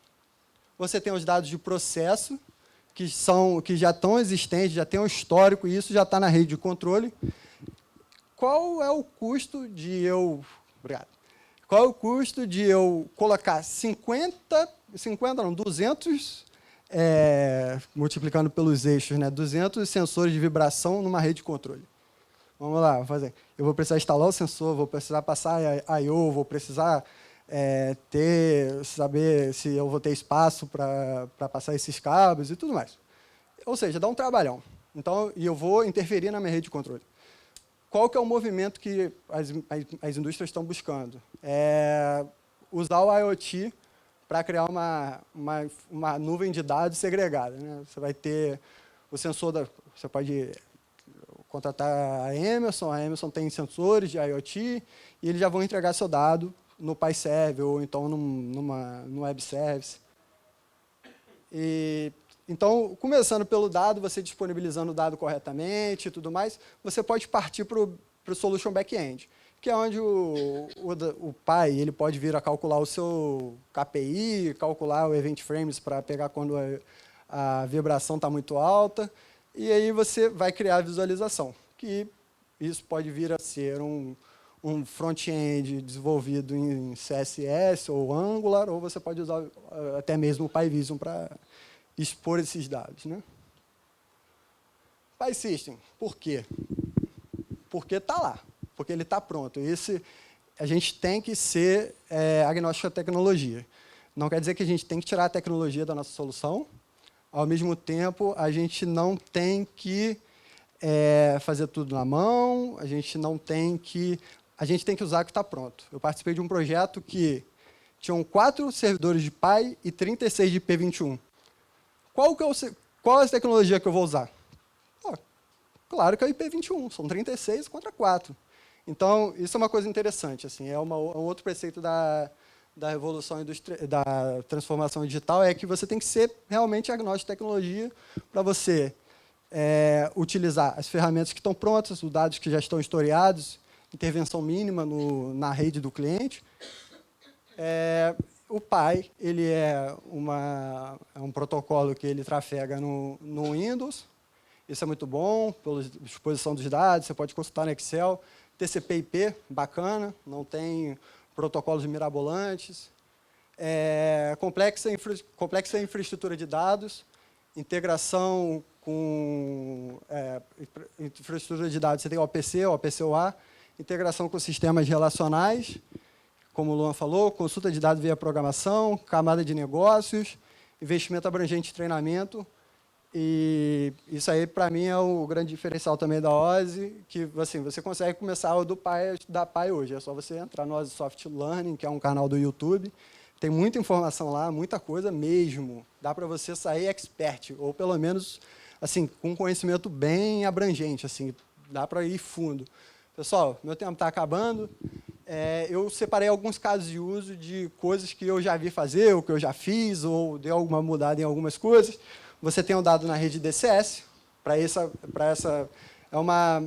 Você tem os dados de processo, que já estão existentes, já tem um histórico, e isso já está na rede de controle. Qual é o custo de eu... Obrigado. Qual é o custo de eu colocar 200, multiplicando pelos eixos, né, 200 sensores de vibração numa rede de controle? Vamos lá, vou fazer. Eu vou precisar instalar o sensor, vou precisar passar I/O, vou precisar saber se eu vou ter espaço para passar esses cabos e tudo mais. Ou seja, dá um trabalhão. Então, e eu vou interferir na minha rede de controle. Qual que é o movimento que as indústrias estão buscando? Usar o IoT para criar uma nuvem de dados segregada, né? Você vai ter o sensor, você pode contratar a Emerson tem sensores de IoT, e eles já vão entregar seu dado no PyServe ou então no Web Service. Então, começando pelo dado, você disponibilizando o dado corretamente e tudo mais, você pode partir para o Solution Backend, que é onde o Py ele pode vir a calcular o seu KPI, calcular o Event Frames para pegar quando a vibração está muito alta, e aí você vai criar a visualização, que isso pode vir a ser um front-end desenvolvido em CSS ou Angular, ou você pode usar até mesmo o PyVision para expor esses dados, né? PySystem, por quê? Porque está lá, porque ele está pronto. A gente tem que ser agnóstico à tecnologia. Não quer dizer que a gente tem que tirar a tecnologia da nossa solução. Ao mesmo tempo, a gente não tem que fazer tudo na mão, a gente tem que usar o que está pronto. Eu participei de um projeto que tinham 4 servidores de Py e 36 de P21. Qual é a tecnologia que eu vou usar? Claro que é o IP21, são 36 contra 4. Então, isso é uma coisa interessante. Assim, um outro preceito da revolução da transformação digital, é que você tem que ser realmente agnóstico à tecnologia para você utilizar as ferramentas que estão prontas, os dados que já estão historiados, intervenção mínima na rede do cliente. O Py ele é um protocolo que ele trafega no Windows. Isso é muito bom, pela exposição dos dados, você pode consultar no Excel. TCP/IP, bacana, não tem protocolos mirabolantes. Complexa infraestrutura de dados, integração com infraestrutura de dados. Você tem o OPC, o OPC-UA, integração com sistemas relacionais, como o Luan falou, consulta de dados via programação, camada de negócios, investimento abrangente em treinamento. E isso aí, para mim, é o grande diferencial também da OSI, que assim, você consegue começar o da Py hoje. É só você entrar no OSI Soft Learning, que é um canal do YouTube. Tem muita informação lá, muita coisa mesmo. Dá para você sair expert, ou pelo menos assim, com conhecimento bem abrangente. Assim, dá para ir fundo. Pessoal, meu tempo está acabando. Eu separei alguns casos de uso de coisas que eu já vi fazer, ou que eu já fiz, ou dei alguma mudada em algumas coisas. Você tem o dado na rede DCS, é uma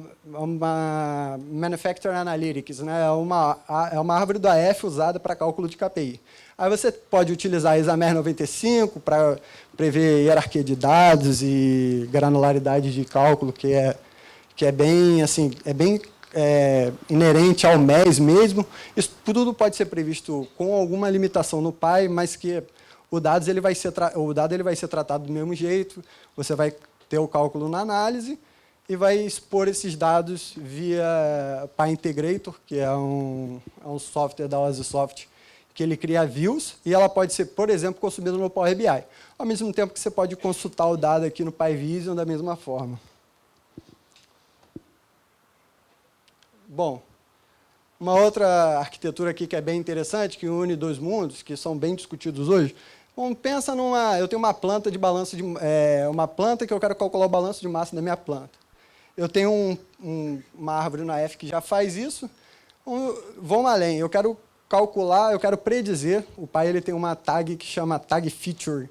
Manufacturing Analytics, né? É uma árvore do AF usada para cálculo de KPI. Aí você pode utilizar a Examer 95 para prever hierarquia de dados e granularidade de cálculo, que é bem inerente ao MES mesmo. Isso tudo pode ser previsto com alguma limitação no Py, mas que o dado ele vai ser tratado do mesmo jeito. Você vai ter o cálculo na análise e vai expor esses dados via PyIntegrator, que é um software da OSIsoft, que ele cria views, e ela pode ser, por exemplo, consumida no Power BI. Ao mesmo tempo que você pode consultar o dado aqui no PyVision da mesma forma. Bom, uma outra arquitetura aqui que é bem interessante, que une dois mundos, que são bem discutidos hoje. Bom, pensa eu tenho uma planta de balanço uma planta que eu quero calcular o balanço de massa da minha planta. Eu tenho uma árvore na F que já faz isso. Vamos além, eu quero calcular, eu quero predizer. O Py ele tem uma tag que chama tag feature,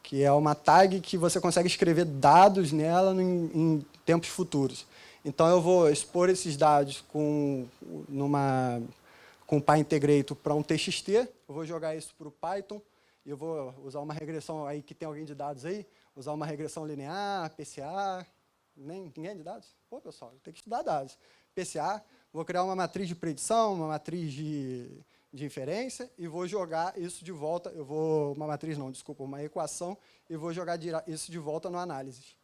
que é uma tag que você consegue escrever dados nela em tempos futuros. Então, eu vou expor esses dados com o PyIntegrator para um TXT, eu vou jogar isso para o Python, e eu vou usar uma regressão aí, que tem alguém de dados aí, usar uma regressão linear, PCA, ninguém de dados? Pô, pessoal, tem que estudar dados. PCA, vou criar uma matriz de predição, uma matriz de inferência, e vou jogar isso de volta, uma equação, e vou jogar isso de volta no Analysis.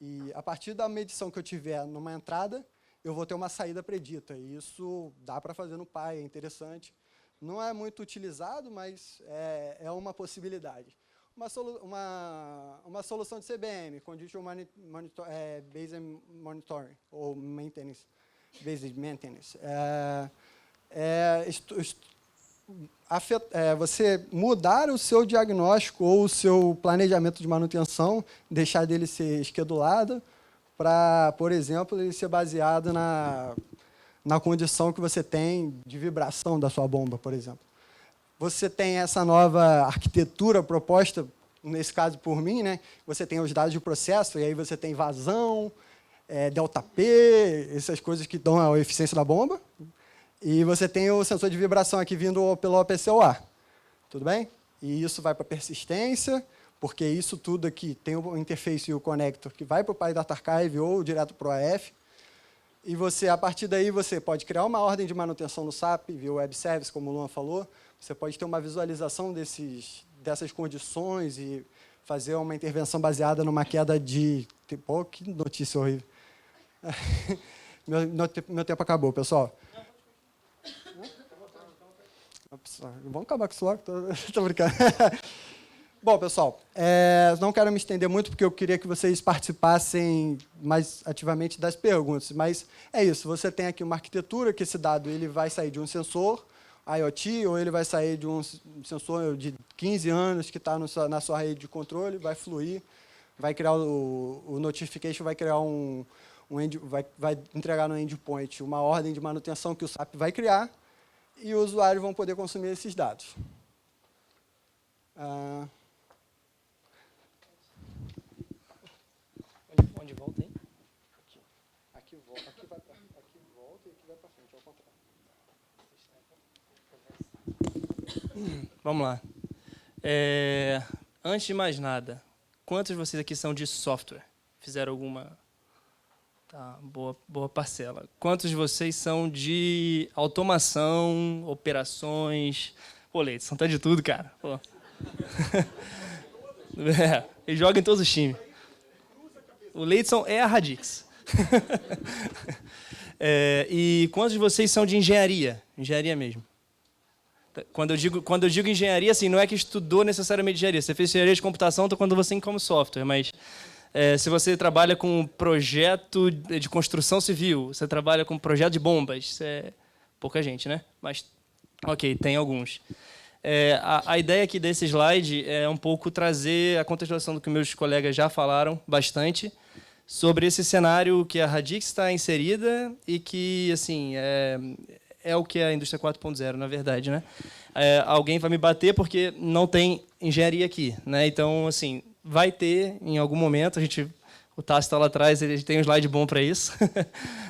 E a partir da medição que eu tiver numa entrada, eu vou ter uma saída predita. E isso dá para fazer no Py, é interessante. Não é muito utilizado, mas é uma possibilidade. Uma solução de CBM, Condition Based Monitoring, ou Maintenance, Based Maintenance. Você mudar o seu diagnóstico ou o seu planejamento de manutenção, deixar dele ser schedulado, para, por exemplo, ele ser baseado na condição que você tem de vibração da sua bomba, por exemplo. Você tem essa nova arquitetura proposta, nesse caso por mim, né? Você tem os dados de processo, e aí você tem vazão, ΔP, essas coisas que dão a eficiência da bomba. E você tem o sensor de vibração aqui vindo pelo OPCOA. Tudo bem? E isso vai para persistência, porque isso tudo aqui tem o interface e o connector que vai para o PyData Archive ou direto para o AF. E você, a partir daí, você pode criar uma ordem de manutenção no SAP, via Web Service, como o Luan falou. Você pode ter uma visualização dessas condições e fazer uma intervenção baseada numa queda de... Pô, que notícia horrível. Meu tempo acabou, pessoal. Vamos acabar com isso logo? Estou brincando. Bom, pessoal, não quero me estender muito, porque eu queria que vocês participassem mais ativamente das perguntas, mas é isso, você tem aqui uma arquitetura, que esse dado ele vai sair de um sensor IoT, ou ele vai sair de um sensor de 15 anos que está na sua rede de controle, vai fluir, vai criar o notification, vai criar vai entregar no endpoint uma ordem de manutenção que o SAP vai criar, e os usuários vão poder consumir esses dados. Onde volta, hein? Aqui volta e aqui vai para frente, ao contrário. Vamos lá. Antes de mais nada, quantos de vocês aqui são de software? Fizeram alguma... Tá, boa parcela. Quantos de vocês são de automação, operações? Pô, Leidson, tá de tudo, cara. Pô. Ele joga em todos os times. O Leidson é a Radix. E quantos de vocês são de engenharia? Engenharia mesmo. Quando eu digo engenharia, assim, não é que estudou necessariamente engenharia. Você fez engenharia de computação, então quando você como software, mas... se você trabalha com projeto de construção civil, você trabalha com projeto de bombas, isso é pouca gente, né? Mas, ok, tem alguns. A ideia aqui desse slide é um pouco trazer a contextualização do que meus colegas já falaram bastante sobre esse cenário que a Radix está inserida e que, assim, é o que é a indústria 4.0, na verdade, né? Alguém vai me bater porque não tem engenharia aqui, né? Então, assim... Vai ter, em algum momento, o Tassi está lá atrás, ele tem um slide bom para isso.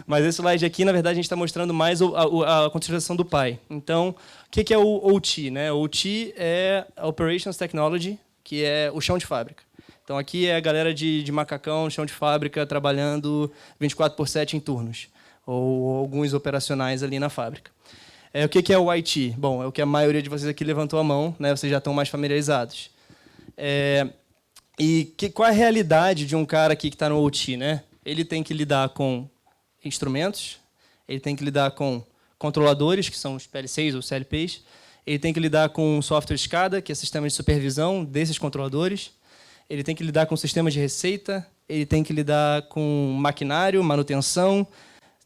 Mas esse slide aqui, na verdade, a gente está mostrando mais a contextualização do Py. Então, o que é o OT? Né? O OT é Operations Technology, que é o chão de fábrica. Então, aqui é a galera de macacão, chão de fábrica, trabalhando 24/7 em turnos, ou alguns operacionais ali na fábrica. O que é o IT? Bom, é o que a maioria de vocês aqui levantou a mão, né? Vocês já estão mais familiarizados. Qual é a realidade de um cara aqui que está no OT, né? Ele tem que lidar com instrumentos, ele tem que lidar com controladores, que são os PL6 ou CLPs, ele tem que lidar com software SCADA, que é sistema de supervisão desses controladores, ele tem que lidar com sistemas de receita, ele tem que lidar com maquinário, manutenção.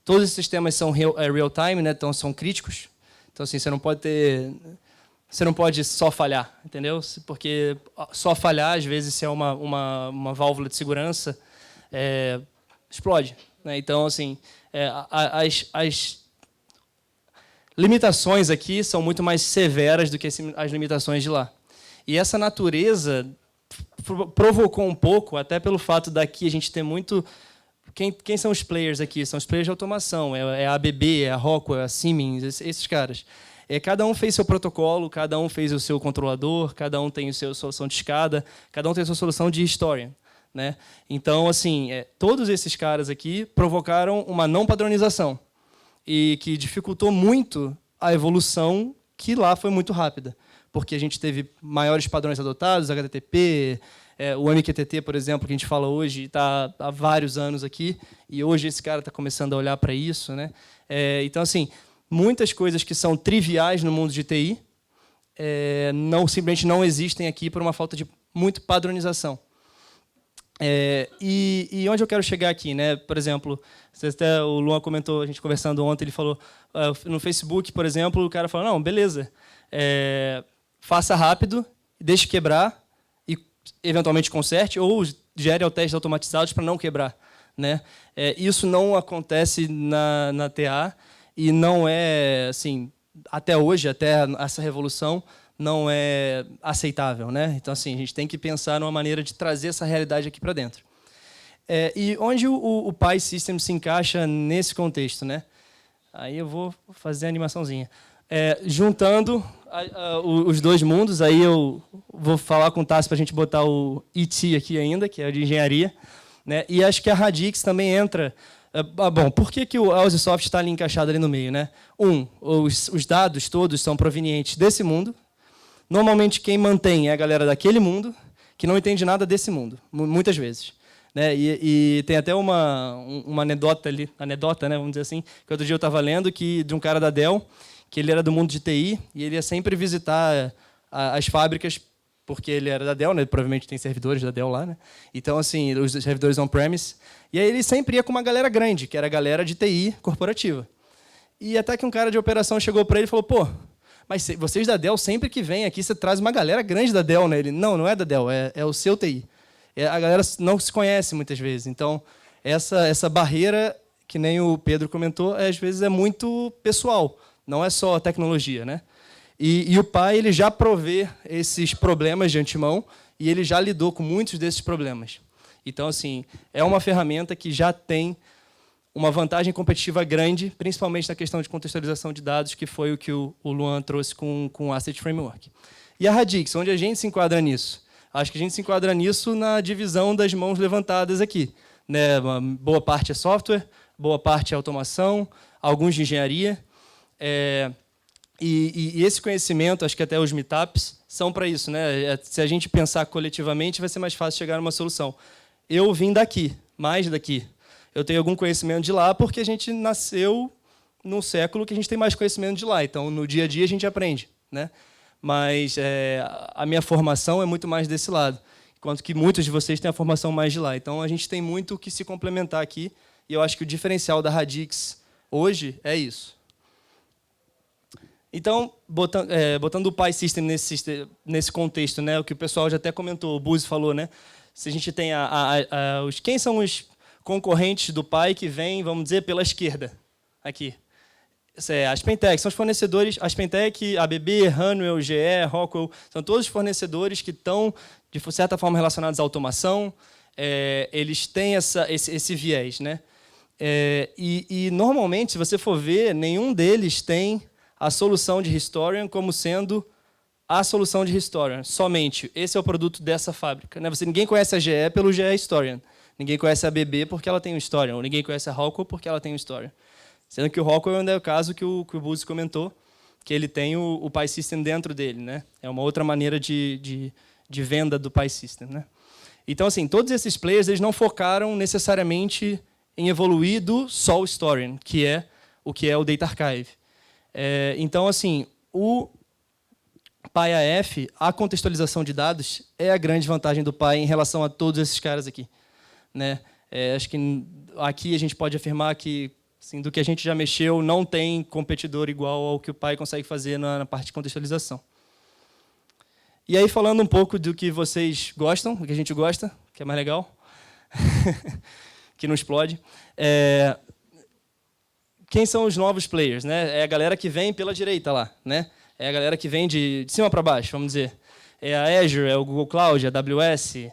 Todos esses sistemas são real-time, né? Então são críticos. Então, assim, você não pode só falhar, entendeu? Porque só falhar, às vezes, se é uma válvula de segurança, explode, né? Então, assim, as limitações aqui são muito mais severas do que as limitações de lá. E essa natureza provocou um pouco, até pelo fato daqui a gente ter muito quem são os players aqui? São os players de automação, é a ABB, é a Rockwell, é a Siemens, esses caras. Cada um fez seu protocolo, cada um fez o seu controlador, cada um tem a sua solução de escada, cada um tem a sua solução de historian, né? Então, assim, todos esses caras aqui provocaram uma não padronização e que dificultou muito a evolução, que lá foi muito rápida, porque a gente teve maiores padrões adotados, HTTP, o MQTT, por exemplo, que a gente fala hoje, está há vários anos aqui, e hoje esse cara está começando a olhar para isso, né? Então, assim, muitas coisas que são triviais no mundo de TI simplesmente não existem aqui por uma falta de muita padronização. E onde eu quero chegar aqui, né? Por exemplo, até o Luan comentou, a gente conversando ontem, ele falou, no Facebook, por exemplo, o cara falou, não, beleza, faça rápido, deixe quebrar, e eventualmente conserte, ou gere testes automatizados para não quebrar, né? Isso não acontece na TA, e não é, assim, até hoje, até essa revolução, não é aceitável, né? Então, assim, a gente tem que pensar numa maneira de trazer essa realidade aqui para dentro. E onde o Pi System se encaixa nesse contexto, né? Aí eu vou fazer a animaçãozinha. Juntando os dois mundos, aí eu vou falar com o Tassi para a gente botar o IT aqui ainda, que é o de engenharia, né? E acho que a Radix também entra. Bom, por que o Ausisoft está ali encaixado ali no meio, né? Os dados todos são provenientes desse mundo. Normalmente quem mantém é a galera daquele mundo, que não entende nada desse mundo, muitas vezes, né? E tem até uma anedota ali, né, vamos dizer assim, que outro dia eu estava lendo, de um cara da Dell, que ele era do mundo de TI, e ele ia sempre visitar as fábricas, porque ele era da Dell, né? Provavelmente tem servidores da Dell lá, né? Então, assim, os servidores on-premise. E aí ele sempre ia com uma galera grande, que era a galera de TI corporativa. E até que um cara de operação chegou para ele e falou, pô, mas vocês da Dell, sempre que vem aqui, você traz uma galera grande da Dell, né? Ele, não é da Dell, é o seu TI. A galera não se conhece muitas vezes. Então, essa barreira, que nem o Pedro comentou, às vezes é muito pessoal, não é só tecnologia, né? E o Pi, ele já provê esses problemas de antemão e ele já lidou com muitos desses problemas. Então, assim, é uma ferramenta que já tem uma vantagem competitiva grande, principalmente na questão de contextualização de dados, que foi o que o Luan trouxe com o Asset Framework. E a Radix, onde a gente se enquadra nisso? Acho que a gente se enquadra nisso na divisão das mãos levantadas aqui, né? Uma boa parte é software, boa parte é automação, alguns de engenharia. E esse conhecimento, acho que até os meetups, são para isso, né? Se a gente pensar coletivamente, vai ser mais fácil chegar numa solução. Eu vim daqui, mais daqui. Eu tenho algum conhecimento de lá porque a gente nasceu num século que a gente tem mais conhecimento de lá. Então, no dia a dia, a gente aprende, né? Mas a minha formação é muito mais desse lado, enquanto que muitos de vocês têm a formação mais de lá. Então, a gente tem muito o que se complementar aqui, e eu acho que o diferencial da Radix hoje é isso. Então, botando o Pi System nesse contexto, né, o que o pessoal já até comentou, o Buzi falou, né? Se a gente tem quem são os concorrentes do Pi que vêm, vamos dizer, pela esquerda, aqui. As Pentec, são os fornecedores, as Pentec, ABB, Honeywell, GE, Rockwell, são todos os fornecedores que estão, de certa forma, relacionados à automação, eles têm esse viés, né? E, normalmente, se você for ver, nenhum deles tem a solução de Historian como sendo a solução de Historian. Somente, esse é o produto dessa fábrica, né? Ninguém conhece a GE pelo GE Historian. Ninguém conhece a ABB porque ela tem um Historian. Ou ninguém conhece a Rockwell porque ela tem um Historian. Sendo que o Rockwell ainda é o caso que o Buzi comentou, que ele tem o Pi System dentro dele, né? É uma outra maneira de venda do Pi System, né? Então, assim, todos esses players eles não focaram necessariamente em evoluir do só o Historian, que é o Data Archive. Então, assim, o PyAF, a contextualização de dados, é a grande vantagem do Pi em relação a todos esses caras aqui, né? Acho que aqui a gente pode afirmar que, assim, do que a gente já mexeu, não tem competidor igual ao que o Pi consegue fazer na parte de contextualização. E aí, falando um pouco do que vocês gostam, do que a gente gosta, que é mais legal, que não explode. Quem são os novos players, né? É a galera que vem pela direita lá, né? É a galera que vem de cima para baixo, vamos dizer. É a Azure, é o Google Cloud, é a AWS,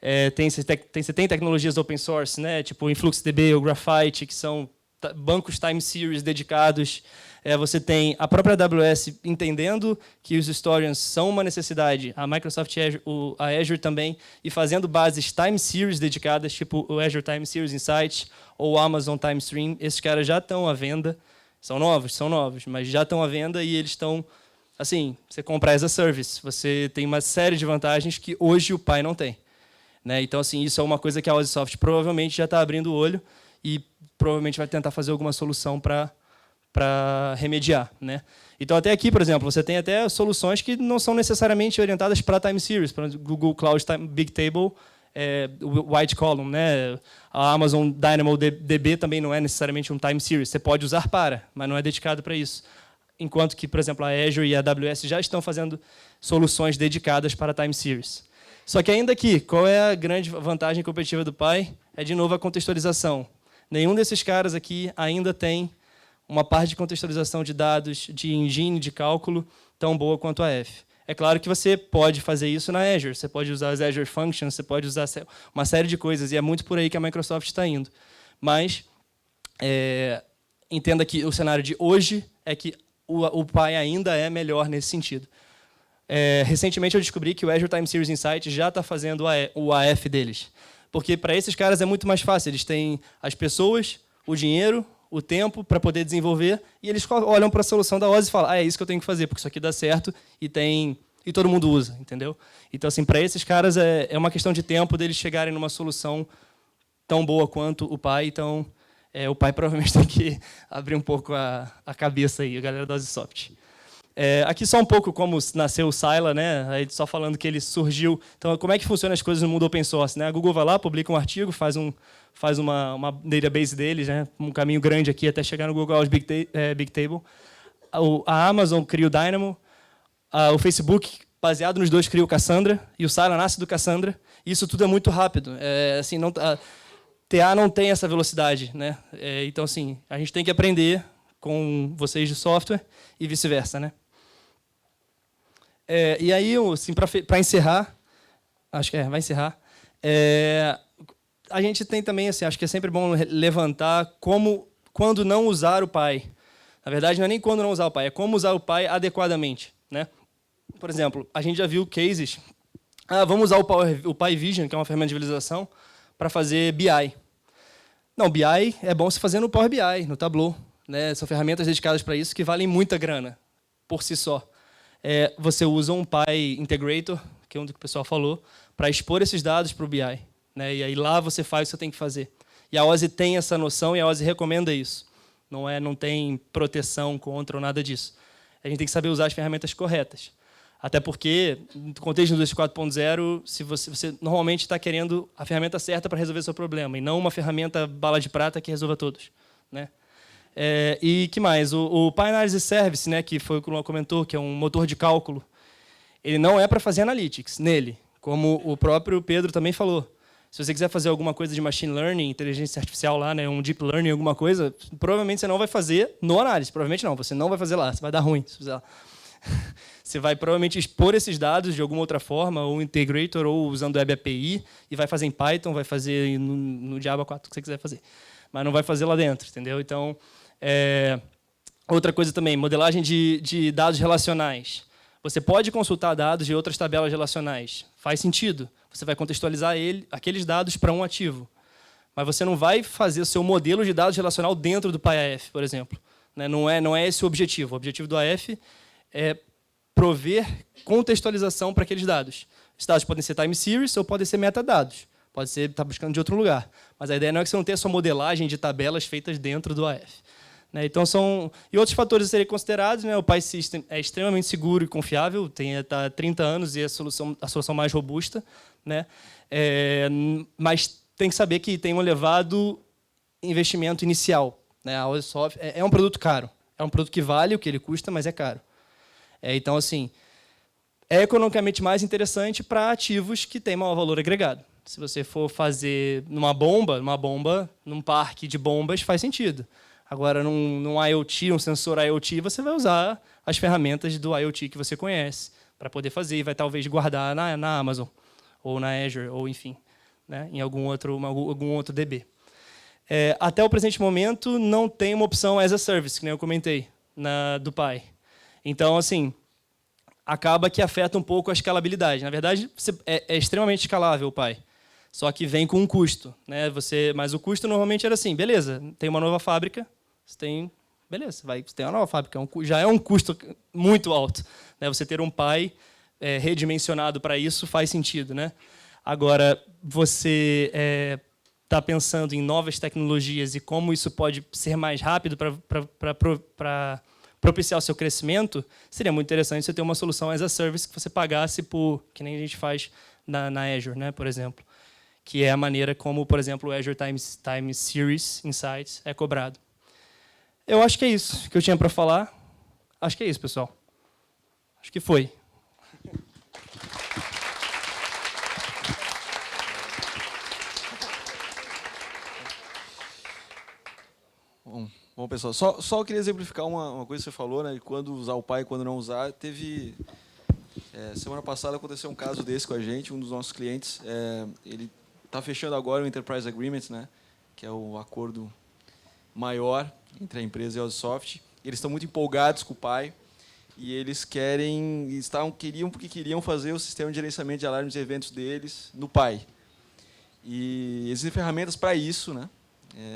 Você tem tecnologias open source, né? Tipo o InfluxDB, o Graphite, que são bancos time series dedicados. Você tem a própria AWS entendendo que os historians são uma necessidade, a Microsoft Azure, a Azure também, e fazendo bases time series dedicadas, tipo o Azure Time Series Insight ou o Amazon Time Stream. Esses caras já estão à venda. São novos, mas já estão à venda e eles estão... Assim, você compra as a service, você tem uma série de vantagens que hoje o Pi não tem. Né? Então, assim, isso é uma coisa que a OSIsoft provavelmente já está abrindo o olho e provavelmente vai tentar fazer alguma solução para remediar. Né? Então, até aqui, por exemplo, você tem até soluções que não são necessariamente orientadas para time series, para Google Cloud Bigtable, o White Column, né? A Amazon DynamoDB também não é necessariamente um time series. Você pode usar mas não é dedicado para isso. Enquanto que, por exemplo, a Azure e a AWS já estão fazendo soluções dedicadas para time series. Só que ainda aqui, qual é a grande vantagem competitiva do Pi? É, de novo, a contextualização. Nenhum desses caras aqui ainda tem uma parte de contextualização de dados, de engine de cálculo, tão boa quanto a F. É claro que você pode fazer isso na Azure. Você pode usar as Azure Functions, você pode usar uma série de coisas, e é muito por aí que a Microsoft está indo. Mas entenda que o cenário de hoje é que o Pi ainda é melhor nesse sentido. Recentemente eu descobri que o Azure Time Series Insight já está fazendo o AF deles. Porque para esses caras é muito mais fácil. Eles têm as pessoas, o dinheiro, o tempo para poder desenvolver, e eles olham para a solução da OSI e falam, é isso que eu tenho que fazer, porque isso aqui dá certo e todo mundo usa, entendeu? Então, assim, para esses caras é uma questão de tempo deles chegarem numa solução tão boa quanto o Pi. Então, o Pi provavelmente tem que abrir um pouco a cabeça aí, a galera da OSIsoft. Aqui só um pouco como nasceu o Scylla, né? Aí só falando que ele surgiu. Então, como é que funcionam as coisas no mundo open source? Né? A Google vai lá, publica um artigo, faz uma database deles, né? Um caminho grande aqui até chegar no Google Cloud Bigtable. A Amazon cria o Dynamo, o Facebook, baseado nos dois, cria o Cassandra, e o Scylla nasce do Cassandra. Isso tudo é muito rápido. Assim, TA não tem essa velocidade, né? Então, assim, a gente tem que aprender com vocês de software e vice-versa, né? E aí, assim, para encerrar, acho que vai encerrar. A gente tem também, assim, acho que é sempre bom levantar quando não usar o Pi. Na verdade, não é nem quando não usar o Pi, é como usar o Pi adequadamente, né? Por exemplo, a gente já viu cases. Vamos usar o Pi Vision, que é uma ferramenta de visualização, para fazer BI. Não, BI é bom se fazer no Power BI, no Tableau. Né? São ferramentas dedicadas para isso que valem muita grana, por si só. Você usa um Pi Integrator, que é um do que o pessoal falou, para expor esses dados para o BI. Né? E aí lá você faz o que você tem que fazer. E a OSI tem essa noção e a OSI recomenda isso. Não tem proteção contra ou nada disso. A gente tem que saber usar as ferramentas corretas. Até porque, no contexto do Indústria 4.0, se você normalmente está querendo a ferramenta certa para resolver seu problema, e não uma ferramenta bala de prata que resolva todos. Né? E que mais? O Pi Analysis Service, né, que foi o que o Luan comentou, que é um motor de cálculo, ele não é para fazer analytics nele, como o próprio Pedro também falou. Se você quiser fazer alguma coisa de machine learning, inteligência artificial lá, né, um deep learning, alguma coisa, provavelmente você não vai fazer no análise. Provavelmente não, você não vai fazer lá, você vai dar ruim se fizer lá. Você vai provavelmente expor esses dados de alguma outra forma, ou integrator, ou usando Web API, e vai fazer em Python, vai fazer no Java 4, o que você quiser fazer. Mas não vai fazer lá dentro, entendeu? Então, outra coisa também, modelagem de dados relacionais. Você pode consultar dados de outras tabelas relacionais. Faz sentido. Você vai contextualizar aqueles dados para um ativo. Mas você não vai fazer o seu modelo de dados relacional dentro do PyAF, por exemplo. Não é esse o objetivo. O objetivo do AF é prover contextualização para aqueles dados. Esses dados podem ser time series ou podem ser metadados. Pode ser estar buscando de outro lugar. Mas a ideia não é que você não tenha sua modelagem de tabelas feitas dentro do AF. Né? Então, e outros fatores a serem considerados. Né? O PySystem é extremamente seguro e confiável, está há 30 anos e é a solução mais robusta. Né? Mas tem que saber que tem um elevado investimento inicial. Né? A OSIsoft é um produto caro. É um produto que vale o que ele custa, mas é caro. Então, assim, é economicamente mais interessante para ativos que têm maior valor agregado. Se você for fazer numa bomba, num parque de bombas, faz sentido. Agora, num IoT, um sensor IoT, você vai usar as ferramentas do IoT que você conhece para poder fazer e vai talvez guardar na Amazon ou na Azure, ou enfim, né, em algum outro DB. Até o presente momento, não tem uma opção as a service, que nem eu comentei, do Pi. Então, assim, acaba que afeta um pouco a escalabilidade. Na verdade, é extremamente escalável o Pi, só que vem com um custo, né? Mas o custo normalmente era assim, beleza, tem uma nova fábrica, você tem uma nova fábrica, já é um custo muito alto, né? Você ter um Pi redimensionado para isso faz sentido, né? Agora, você está pensando em novas tecnologias e como isso pode ser mais rápido para propiciar o seu crescimento, seria muito interessante você ter uma solução as a service que você pagasse por, que nem a gente faz na Azure, né, por exemplo, que é a maneira como, por exemplo, o Azure Time Series Insights é cobrado. Eu acho que é isso que eu tinha para falar. Acho que é isso, pessoal. Acho que foi. Bom, pessoal, só queria exemplificar uma coisa que você falou, né? De quando usar o Pi e quando não usar. Semana passada aconteceu um caso desse com a gente, um dos nossos clientes. Ele está fechando agora o Enterprise Agreement, né? Que é o acordo maior entre a empresa e a Ubisoft. Eles estão muito empolgados com o Pi e eles queriam fazer o sistema de gerenciamento de alarmes e eventos deles no Pi. E existem ferramentas para isso, né?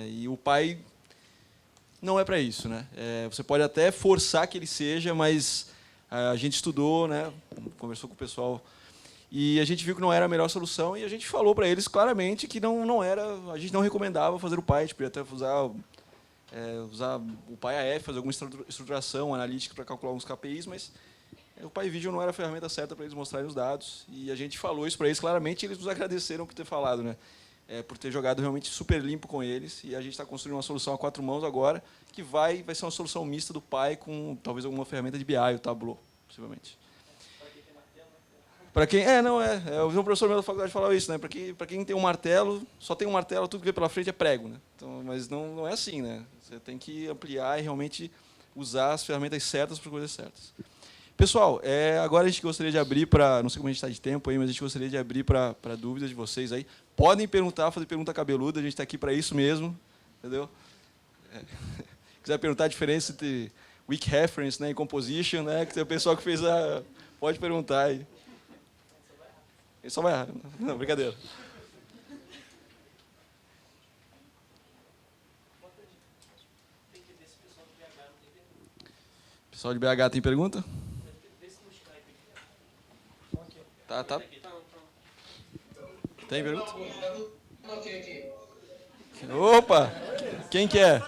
E o Pi não é para isso, né? Você pode até forçar que ele seja, mas a gente estudou, né? Conversou com o pessoal e a gente viu que não era a melhor solução e a gente falou para eles claramente que não era, a gente não recomendava fazer o Pi, a gente podia até usar o Pi AF, fazer alguma estruturação analítica para calcular alguns KPIs, mas o Pi Vision não era a ferramenta certa para eles mostrarem os dados e a gente falou isso para eles claramente e eles nos agradeceram por ter falado, né? Por ter jogado realmente super limpo com eles e a gente está construindo uma solução a 4 mãos agora que vai ser uma solução mista do Pi com talvez alguma ferramenta de BI, o Tableau, possivelmente. Para quem eu vi um professor meu da faculdade falar isso, né? Para quem tem um martelo, só tem um martelo, tudo que vê pela frente é prego, né? Então, mas não é assim, né? Você tem que ampliar e realmente usar as ferramentas certas para coisas certas. Pessoal, agora a gente gostaria de abrir para, não sei como a gente está de tempo aí, mas a gente gostaria de abrir para dúvidas de vocês aí. Podem perguntar, fazer pergunta cabeluda, a gente está aqui para isso mesmo, entendeu? Quiser perguntar a diferença entre weak reference, né, e composition, né, que tem o pessoal que fez pode perguntar aí. Ele só vai errar. Não, brincadeira. Pessoal de BH tem pergunta? Tá. Tem pergunta? Opa! Quem que é?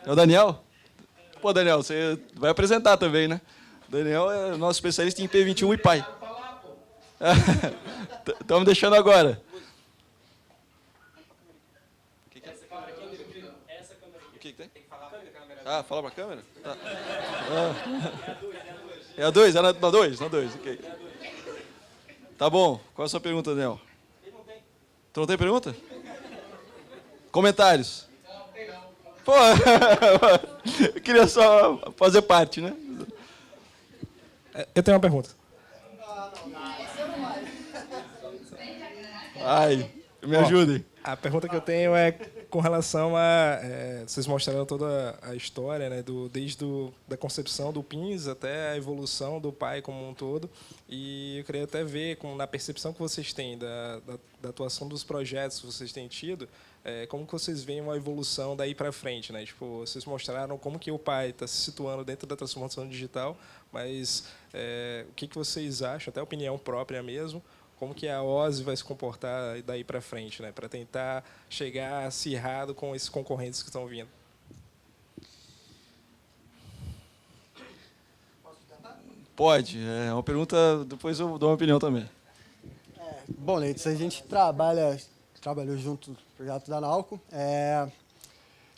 É o Daniel? Pô, Daniel, você vai apresentar também, né? O Daniel é nosso especialista em P21 e Pi. Estamos deixando agora. O que tem? Fala para a câmera? Tá. É a 2? É na 2? Na 2, ok. Tá bom. Qual é a sua pergunta, Daniel? Tu não tem pergunta? Comentários? Não, tem não. Pô, eu queria só fazer parte, né? Eu tenho uma pergunta. Ai, me ajudem. A pergunta que eu tenho é com relação a... vocês mostraram toda a história, né, desde da concepção do PINS até a evolução do Pi como um todo. E eu queria até ver, na percepção que vocês têm da atuação dos projetos que vocês têm tido, como que vocês veem uma evolução daí para frente, né? Tipo, vocês mostraram como que o Pi está se situando dentro da transformação digital, mas o que vocês acham, até a opinião própria mesmo, como que a OSI vai se comportar daí para frente, né, para tentar chegar acirrado com esses concorrentes que estão vindo? Pode, é uma pergunta, depois eu dou uma opinião também. Bom, Leitos, a gente trabalhou junto no projeto da Nalco.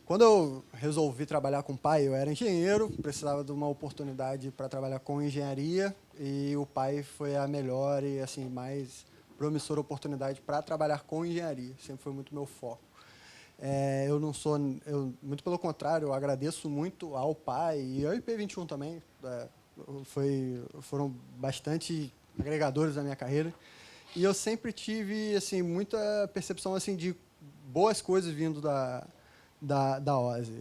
Quando eu resolvi trabalhar com o Pi, eu era engenheiro, precisava de uma oportunidade para trabalhar com engenharia e o Pi foi a melhor e assim mais promissora oportunidade para trabalhar com engenharia. Sempre foi muito meu foco. Muito pelo contrário, eu agradeço muito ao Pi e ao IP21 também. Foram bastante agregadores da minha carreira. E eu sempre tive assim muita percepção assim de boas coisas vindo da OSI.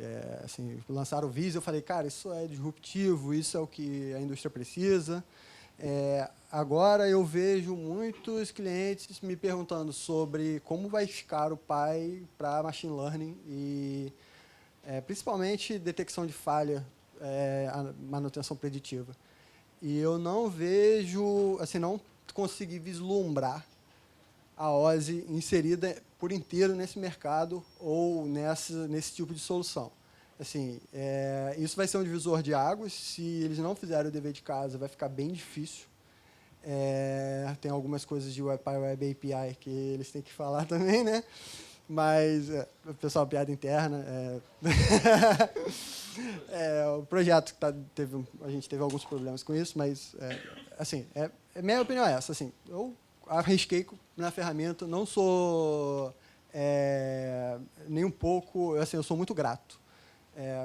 Assim, lançaram o Visa, eu falei, cara, isso é disruptivo, isso é o que a indústria precisa. Agora eu vejo muitos clientes me perguntando sobre como vai ficar o Pi para machine learning e principalmente detecção de falha, a manutenção preditiva. E eu não vejo, assim, não consegui vislumbrar a OSI inserida por inteiro nesse mercado ou nesse tipo de solução. Assim, isso vai ser um divisor de águas. Se eles não fizerem o dever de casa, vai ficar bem difícil. Tem algumas coisas de Web API que eles têm que falar também, né? Mas, pessoal, piada interna. O projeto a gente teve alguns problemas com isso, mas, assim, minha opinião é essa. Assim, eu arrisquei na ferramenta, não sou nem um pouco, assim, eu sou muito grato.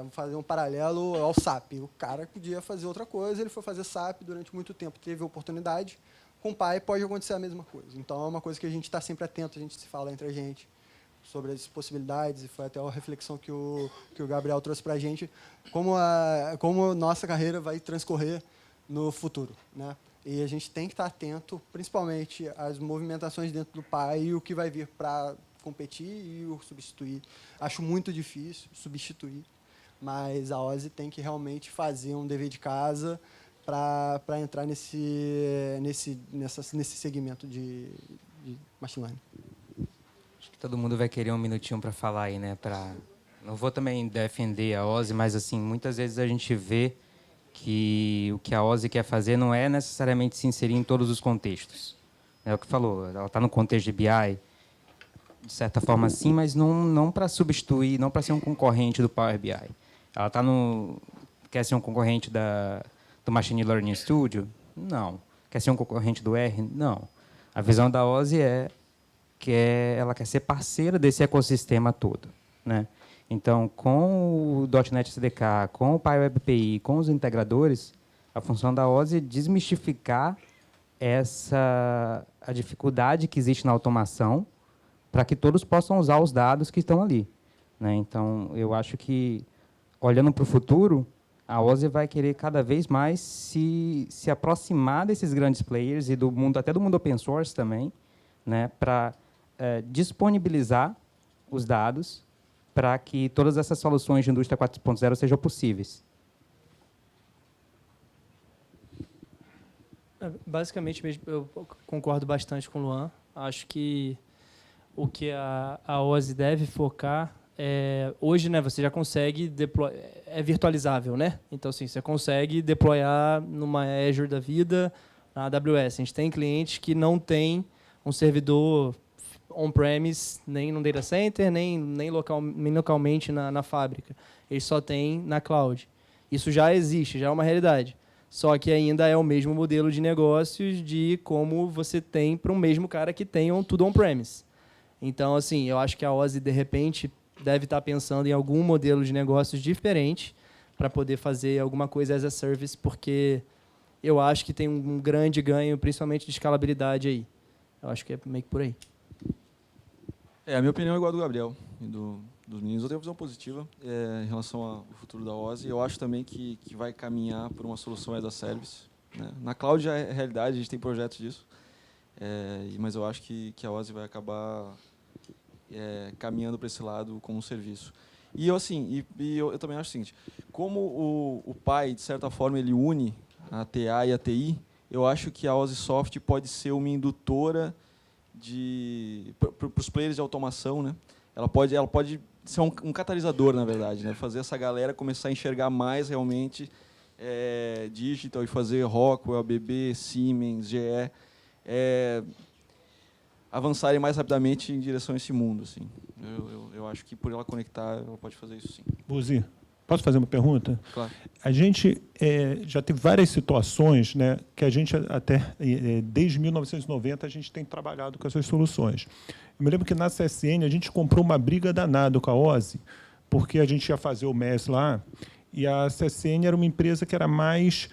Vou fazer um paralelo ao SAP. O cara podia fazer outra coisa, ele foi fazer SAP durante muito tempo, teve oportunidade. Com o Pi pode acontecer a mesma coisa. Então, é uma coisa que a gente está sempre atento, a gente se fala entre a gente sobre as possibilidades, e foi até a reflexão que o Gabriel trouxe para a gente, como a nossa carreira vai transcorrer no futuro, né? E a gente tem que estar atento, principalmente às movimentações dentro do Pi e o que vai vir para competir e o substituir. Acho muito difícil substituir, mas a OSI tem que realmente fazer um dever de casa para entrar nesse segmento de machine learning. Acho que todo mundo vai querer um minutinho para falar aí, né? Não vou também defender a OSI, mas assim, muitas vezes a gente vê que o que a OSI quer fazer não é necessariamente se inserir em todos os contextos. É o que falou, ela está no contexto de BI, de certa forma sim, mas não para substituir, não para ser um concorrente do Power BI. Ela quer ser um concorrente do Machine Learning Studio? Não. Quer ser um concorrente do R? Não. A visão da OSI ela quer ser parceira desse ecossistema todo, né? Então, com o .NET SDK, com o Pi Web API, com os integradores, a função da OSI é desmistificar a dificuldade que existe na automação para que todos possam usar os dados que estão ali, né? Então, eu acho que, olhando para o futuro, a OSI vai querer cada vez mais se aproximar desses grandes players e até do mundo open source também, né, para disponibilizar os dados para que todas essas soluções de indústria 4.0 sejam possíveis. Basicamente, eu concordo bastante com o Luan. Acho que o que a OSI deve focar hoje, né, você já consegue deployar, é virtualizável, né? Então, assim, você consegue deployar numa Azure da vida, na AWS. A gente tem clientes que não tem um servidor on-premise, nem no data center, nem localmente na fábrica. Eles só têm na cloud. Isso já existe, já é uma realidade. Só que ainda é o mesmo modelo de negócios de como você tem para um mesmo cara que tenham tudo on-premise. Então, assim, eu acho que a OSI, de repente, deve estar pensando em algum modelo de negócios diferente para poder fazer alguma coisa as a service, porque eu acho que tem um grande ganho, principalmente de escalabilidade aí. Eu acho que é meio que por aí. A minha opinião é igual a do Gabriel e dos meninos. Eu tenho uma visão positiva em relação ao futuro da OSI. Eu acho também que vai caminhar por uma solução as a service, né? Na cloud já é realidade, a gente tem projetos disso, mas eu acho que a OSI vai acabar caminhando para esse lado como um serviço. E eu também acho o seguinte, como o Pi, de certa forma, ele une a TA e a TI, eu acho que a OSI Soft pode ser uma indutora para os players de automação, né? Ela pode ser um catalisador, na verdade, né? Fazer essa galera começar a enxergar mais realmente digital e fazer Rockwell, ABB, Siemens, GE, avançarem mais rapidamente em direção a esse mundo, assim. Eu acho que por ela conectar, ela pode fazer isso, sim. Buzi, posso fazer uma pergunta? Claro. A gente já teve várias situações, né, que a gente até, desde 1990, a gente tem trabalhado com essas soluções. Eu me lembro que na CSN a gente comprou uma briga danada com a OSI, porque a gente ia fazer o MES lá, e a CSN era uma empresa que era mais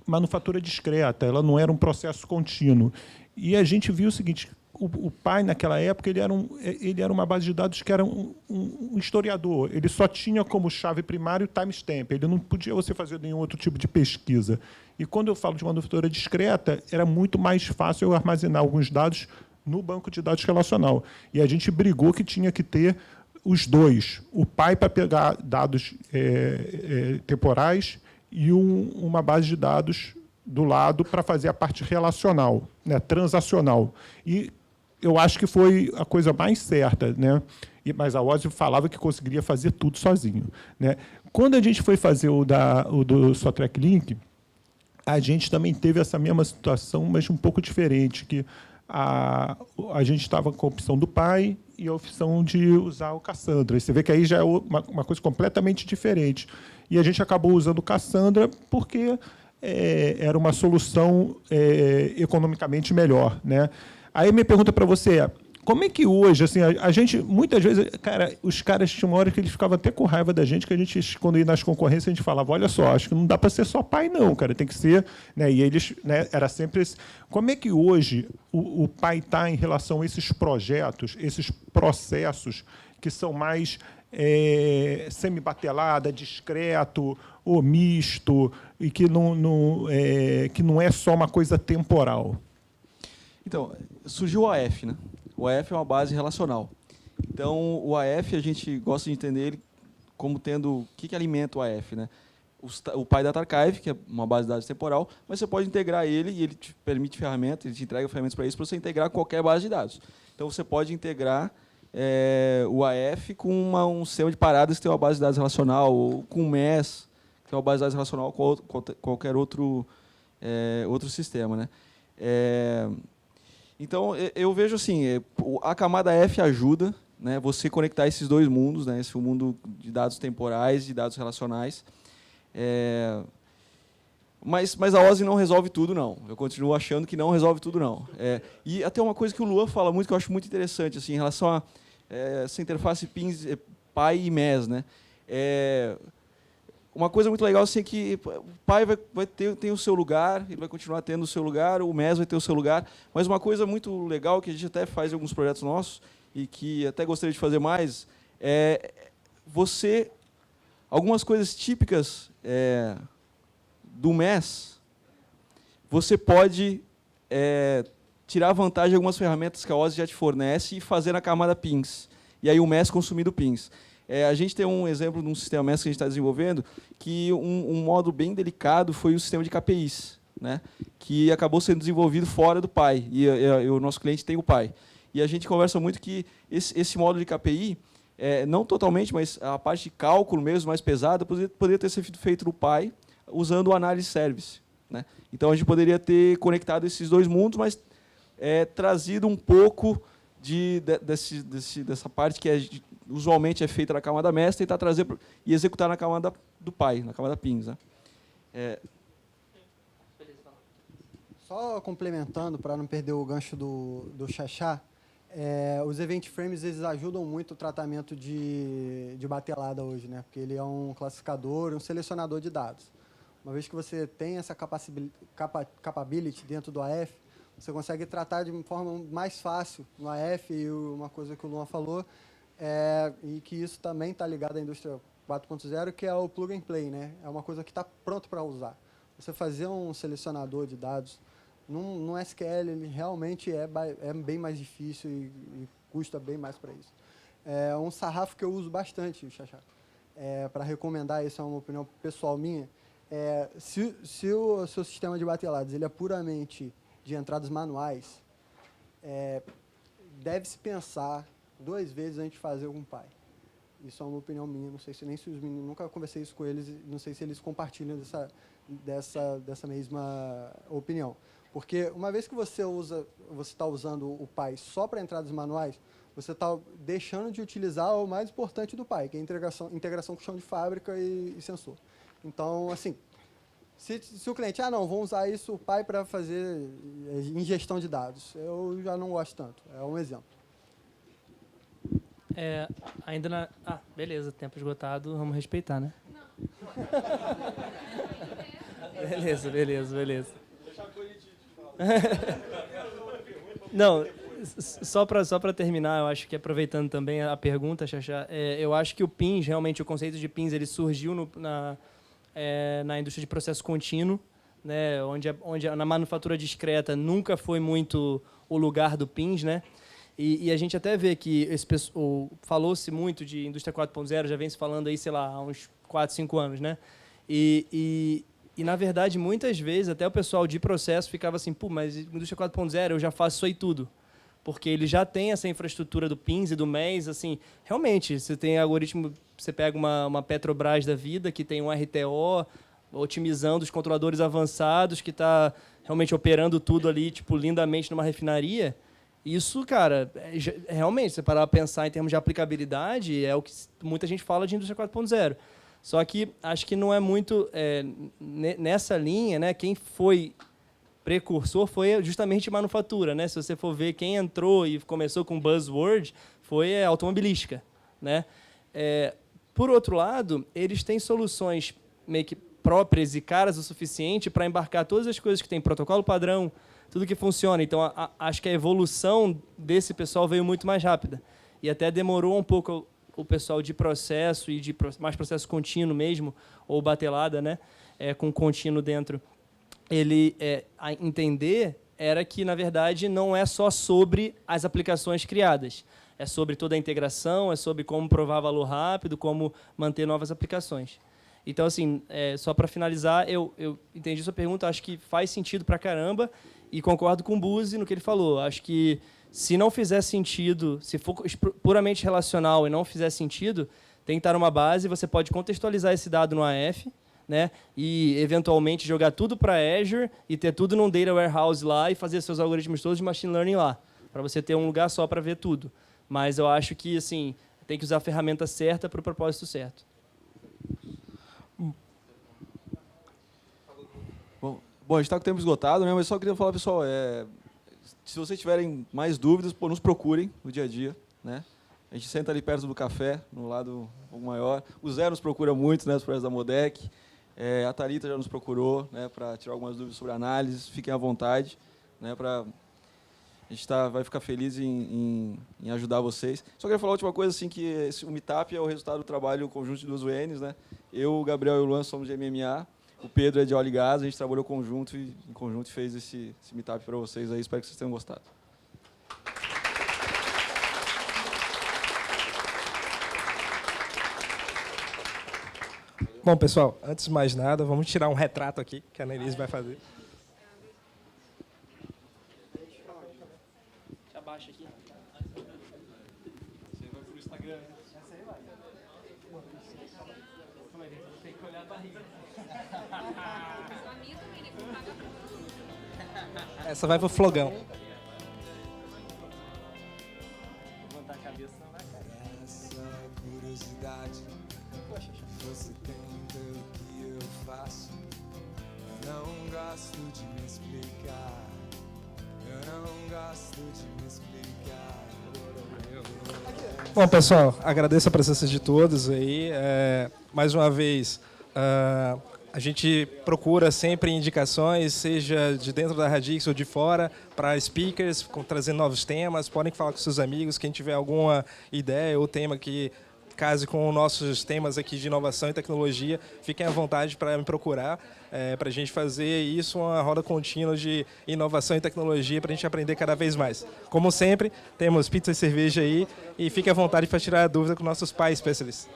manufatura discreta, ela não era um processo contínuo. E a gente viu o seguinte, o pai, naquela época, ele era uma base de dados que era um historiador. Ele só tinha como chave primária o timestamp. Ele não podia você fazer nenhum outro tipo de pesquisa. E quando eu falo de manufatura discreta, era muito mais fácil eu armazenar alguns dados no banco de dados relacional. E a gente brigou que tinha que ter os dois. O pai para pegar dados temporais e uma base de dados do lado para fazer a parte relacional, né, transacional. E eu acho que foi a coisa mais certa, né? Mas a Ozzy falava que conseguiria fazer tudo sozinho, né? Quando a gente foi fazer o do Sotrack Link, a gente também teve essa mesma situação, mas um pouco diferente, que a gente estava com a opção do pai e a opção de usar o Cassandra. E você vê que aí já é uma coisa completamente diferente. E a gente acabou usando o Cassandra porque era uma solução economicamente melhor, né? Aí minha pergunta para você é, como é que hoje, assim, a gente, muitas vezes, cara, os caras tinham uma hora que eles ficavam até com raiva da gente, que a gente, quando ia nas concorrências, a gente falava, olha só, acho que não dá para ser só pai, não, cara, tem que ser... Né, e eles, né, era sempre esse... Como é que hoje o pai está em relação a esses projetos, esses processos que são mais semi-batelada, discreto ou misto, e que não é só uma coisa temporal? Então, surgiu o AF, né? O AF é uma base relacional. Então, o AF, a gente gosta de entender ele como tendo... O que alimenta o AF, né? O PyData Archive, que é uma base de dados temporal, mas você pode integrar ele e ele te permite ferramentas, ele te entrega ferramentas para isso, para você integrar qualquer base de dados. Então, você pode integrar o AF com um sistema de paradas que tem uma base de dados relacional, ou com o MES, que é uma base de dados relacional com qualquer outro sistema, né? Então, eu vejo assim, a camada F ajuda, né, você conectar esses dois mundos, né, esse mundo de dados temporais e de dados relacionais. Mas a OSI não resolve tudo, não. Eu continuo achando que não resolve tudo, não. E até uma coisa que o Luan fala muito, que eu acho muito interessante, assim, em relação a essa interface PINS, PI e MES. Né? Uma coisa muito legal assim, é que o pai tem o seu lugar, ele vai continuar tendo o seu lugar, o MES vai ter o seu lugar, mas uma coisa muito legal que a gente até faz em alguns projetos nossos, e que até gostaria de fazer mais, algumas coisas típicas do MES, você pode tirar vantagem de algumas ferramentas que a OSI já te fornece e fazer na camada PINS, e aí o MES consumindo PINS. A gente tem um exemplo de um sistema MES que a gente está desenvolvendo, que um modo bem delicado foi o sistema de KPIs, né, que acabou sendo desenvolvido fora do PI, e o nosso cliente tem o PI. E a gente conversa muito que esse módulo de KPI, não totalmente, mas a parte de cálculo mesmo, mais pesada, poderia ter sido feito no PI, usando o Analysis Service. Né? Então, a gente poderia ter conectado esses dois mundos, mas trazido um pouco dessa parte que usualmente é feita na camada MES, tentar trazer e executar na camada do PI, na camada PINS. Né? Só complementando, para não perder o gancho do Xaxá, os Event Frames eles ajudam muito o tratamento de batelada hoje, né? Porque ele é um classificador, um selecionador de dados. Uma vez que você tem essa capability dentro do AF, você consegue tratar de uma forma mais fácil no AF, e uma coisa que o Luan falou, e que isso também está ligado à indústria 4.0, que é o plug and play, né? É uma coisa que está pronto para usar. Você fazer um selecionador de dados no SQL, ele realmente é bem mais difícil e custa bem mais para isso. Um sarrafo que eu uso bastante, Xaxá, para recomendar, isso é uma opinião pessoal minha, se o seu sistema de bateladas ele é puramente de entradas manuais, deve-se pensar 2 vezes antes de fazer um PI. Isso é uma opinião minha, não sei se nem se os meninos, nunca conversei isso com eles, não sei se eles compartilham dessa mesma opinião. Porque uma vez que você está usando o PI só para entradas manuais, você está deixando de utilizar o mais importante do PI, que é a integração com chão de fábrica e sensor. Então, assim, se o cliente, não, vamos usar isso, o PI, para fazer ingestão de dados, eu já não gosto tanto. É um exemplo. Beleza, tempo esgotado, vamos respeitar, né? Beleza. Não, só para terminar, eu acho que aproveitando também a pergunta, Xaxá, eu acho que o PINS, realmente, o conceito de PINS, ele surgiu na indústria de processo contínuo, né, onde na manufatura discreta nunca foi muito o lugar do PINS, né? E a gente até vê que falou-se muito de indústria 4.0, já vem se falando aí, sei lá, há uns 4, 5 anos, né? E, na verdade, muitas vezes, até o pessoal de processo ficava assim, pô, mas indústria 4.0 eu já faço isso aí tudo. Porque ele já tem essa infraestrutura do PINS e do MES, assim, realmente, você tem algoritmo, você pega uma Petrobras da vida, que tem um RTO, otimizando os controladores avançados, que está realmente operando tudo ali, tipo, lindamente numa refinaria. Isso, cara, realmente, se você parar para pensar em termos de aplicabilidade, é o que muita gente fala de indústria 4.0. Só que acho que não é muito nessa linha, né? Quem foi precursor foi justamente manufatura, né? Se você for ver quem entrou e começou com buzzword, foi a automobilística, né? Por outro lado, eles têm soluções meio que próprias e caras o suficiente para embarcar todas as coisas que tem protocolo padrão, tudo que funciona. Então, acho que a evolução desse pessoal veio muito mais rápida. E até demorou um pouco o pessoal de processo e de mais processo contínuo mesmo, ou batelada, né? Com contínuo dentro. Ele a entender era que, na verdade, não é só sobre as aplicações criadas. É sobre toda a integração, é sobre como provar valor rápido, como manter novas aplicações. Então, assim, só para finalizar, eu entendi sua pergunta, acho que faz sentido para caramba e concordo com o Buzi no que ele falou. Acho que se não fizer sentido, se for puramente relacional e não fizer sentido, tem que estar numa base, você pode contextualizar esse dado no AF, né, e, eventualmente, jogar tudo para Azure e ter tudo num data warehouse lá e fazer seus algoritmos todos de machine learning lá, para você ter um lugar só para ver tudo. Mas eu acho que, assim, tem que usar a ferramenta certa para o propósito certo. Bom, a gente está com o tempo esgotado, né? Mas só queria falar, pessoal, se vocês tiverem mais dúvidas, nos procurem no dia a dia, né? A gente senta ali perto do café, no lado um pouco maior. O Zé nos procura muito, né, os projetos da Modec. A Thalita já nos procurou, né, para tirar algumas dúvidas sobre análises. Fiquem à vontade, né, a gente vai ficar feliz em ajudar vocês. Só queria falar a última coisa, assim, que o Meetup é o resultado do trabalho conjunto de duas UNs, né? Eu, o Gabriel e o Luan somos de MMA. O Pedro é de óleo e gás, a gente trabalhou em conjunto e fez esse meetup para vocês aí. Espero que vocês tenham gostado. Bom, pessoal, antes de mais nada, vamos tirar um retrato aqui que a Annelise vai fazer. Abaixa aqui. Você vai pro Instagram. Essa aí vai. Como é que tem que olhar a barriga? Essa vai pro Flogão. Levantar a cabeça não vai cair. Essa curiosidade que você tem pelo que eu faço, eu não gosto de me explicar. Eu não gosto de me explicar. Bom, pessoal, agradeço a presença de todos aí. Mais uma vez, a gente procura sempre indicações, seja de dentro da Radix ou de fora, para speakers, trazendo novos temas. Podem falar com seus amigos, quem tiver alguma ideia ou tema que case com os nossos temas aqui de inovação e tecnologia, fiquem à vontade para me procurar, para a gente fazer isso uma roda contínua de inovação e tecnologia para a gente aprender cada vez mais. Como sempre, temos pizza e cerveja aí e fiquem à vontade para tirar a dúvida com nossos pais especialistas.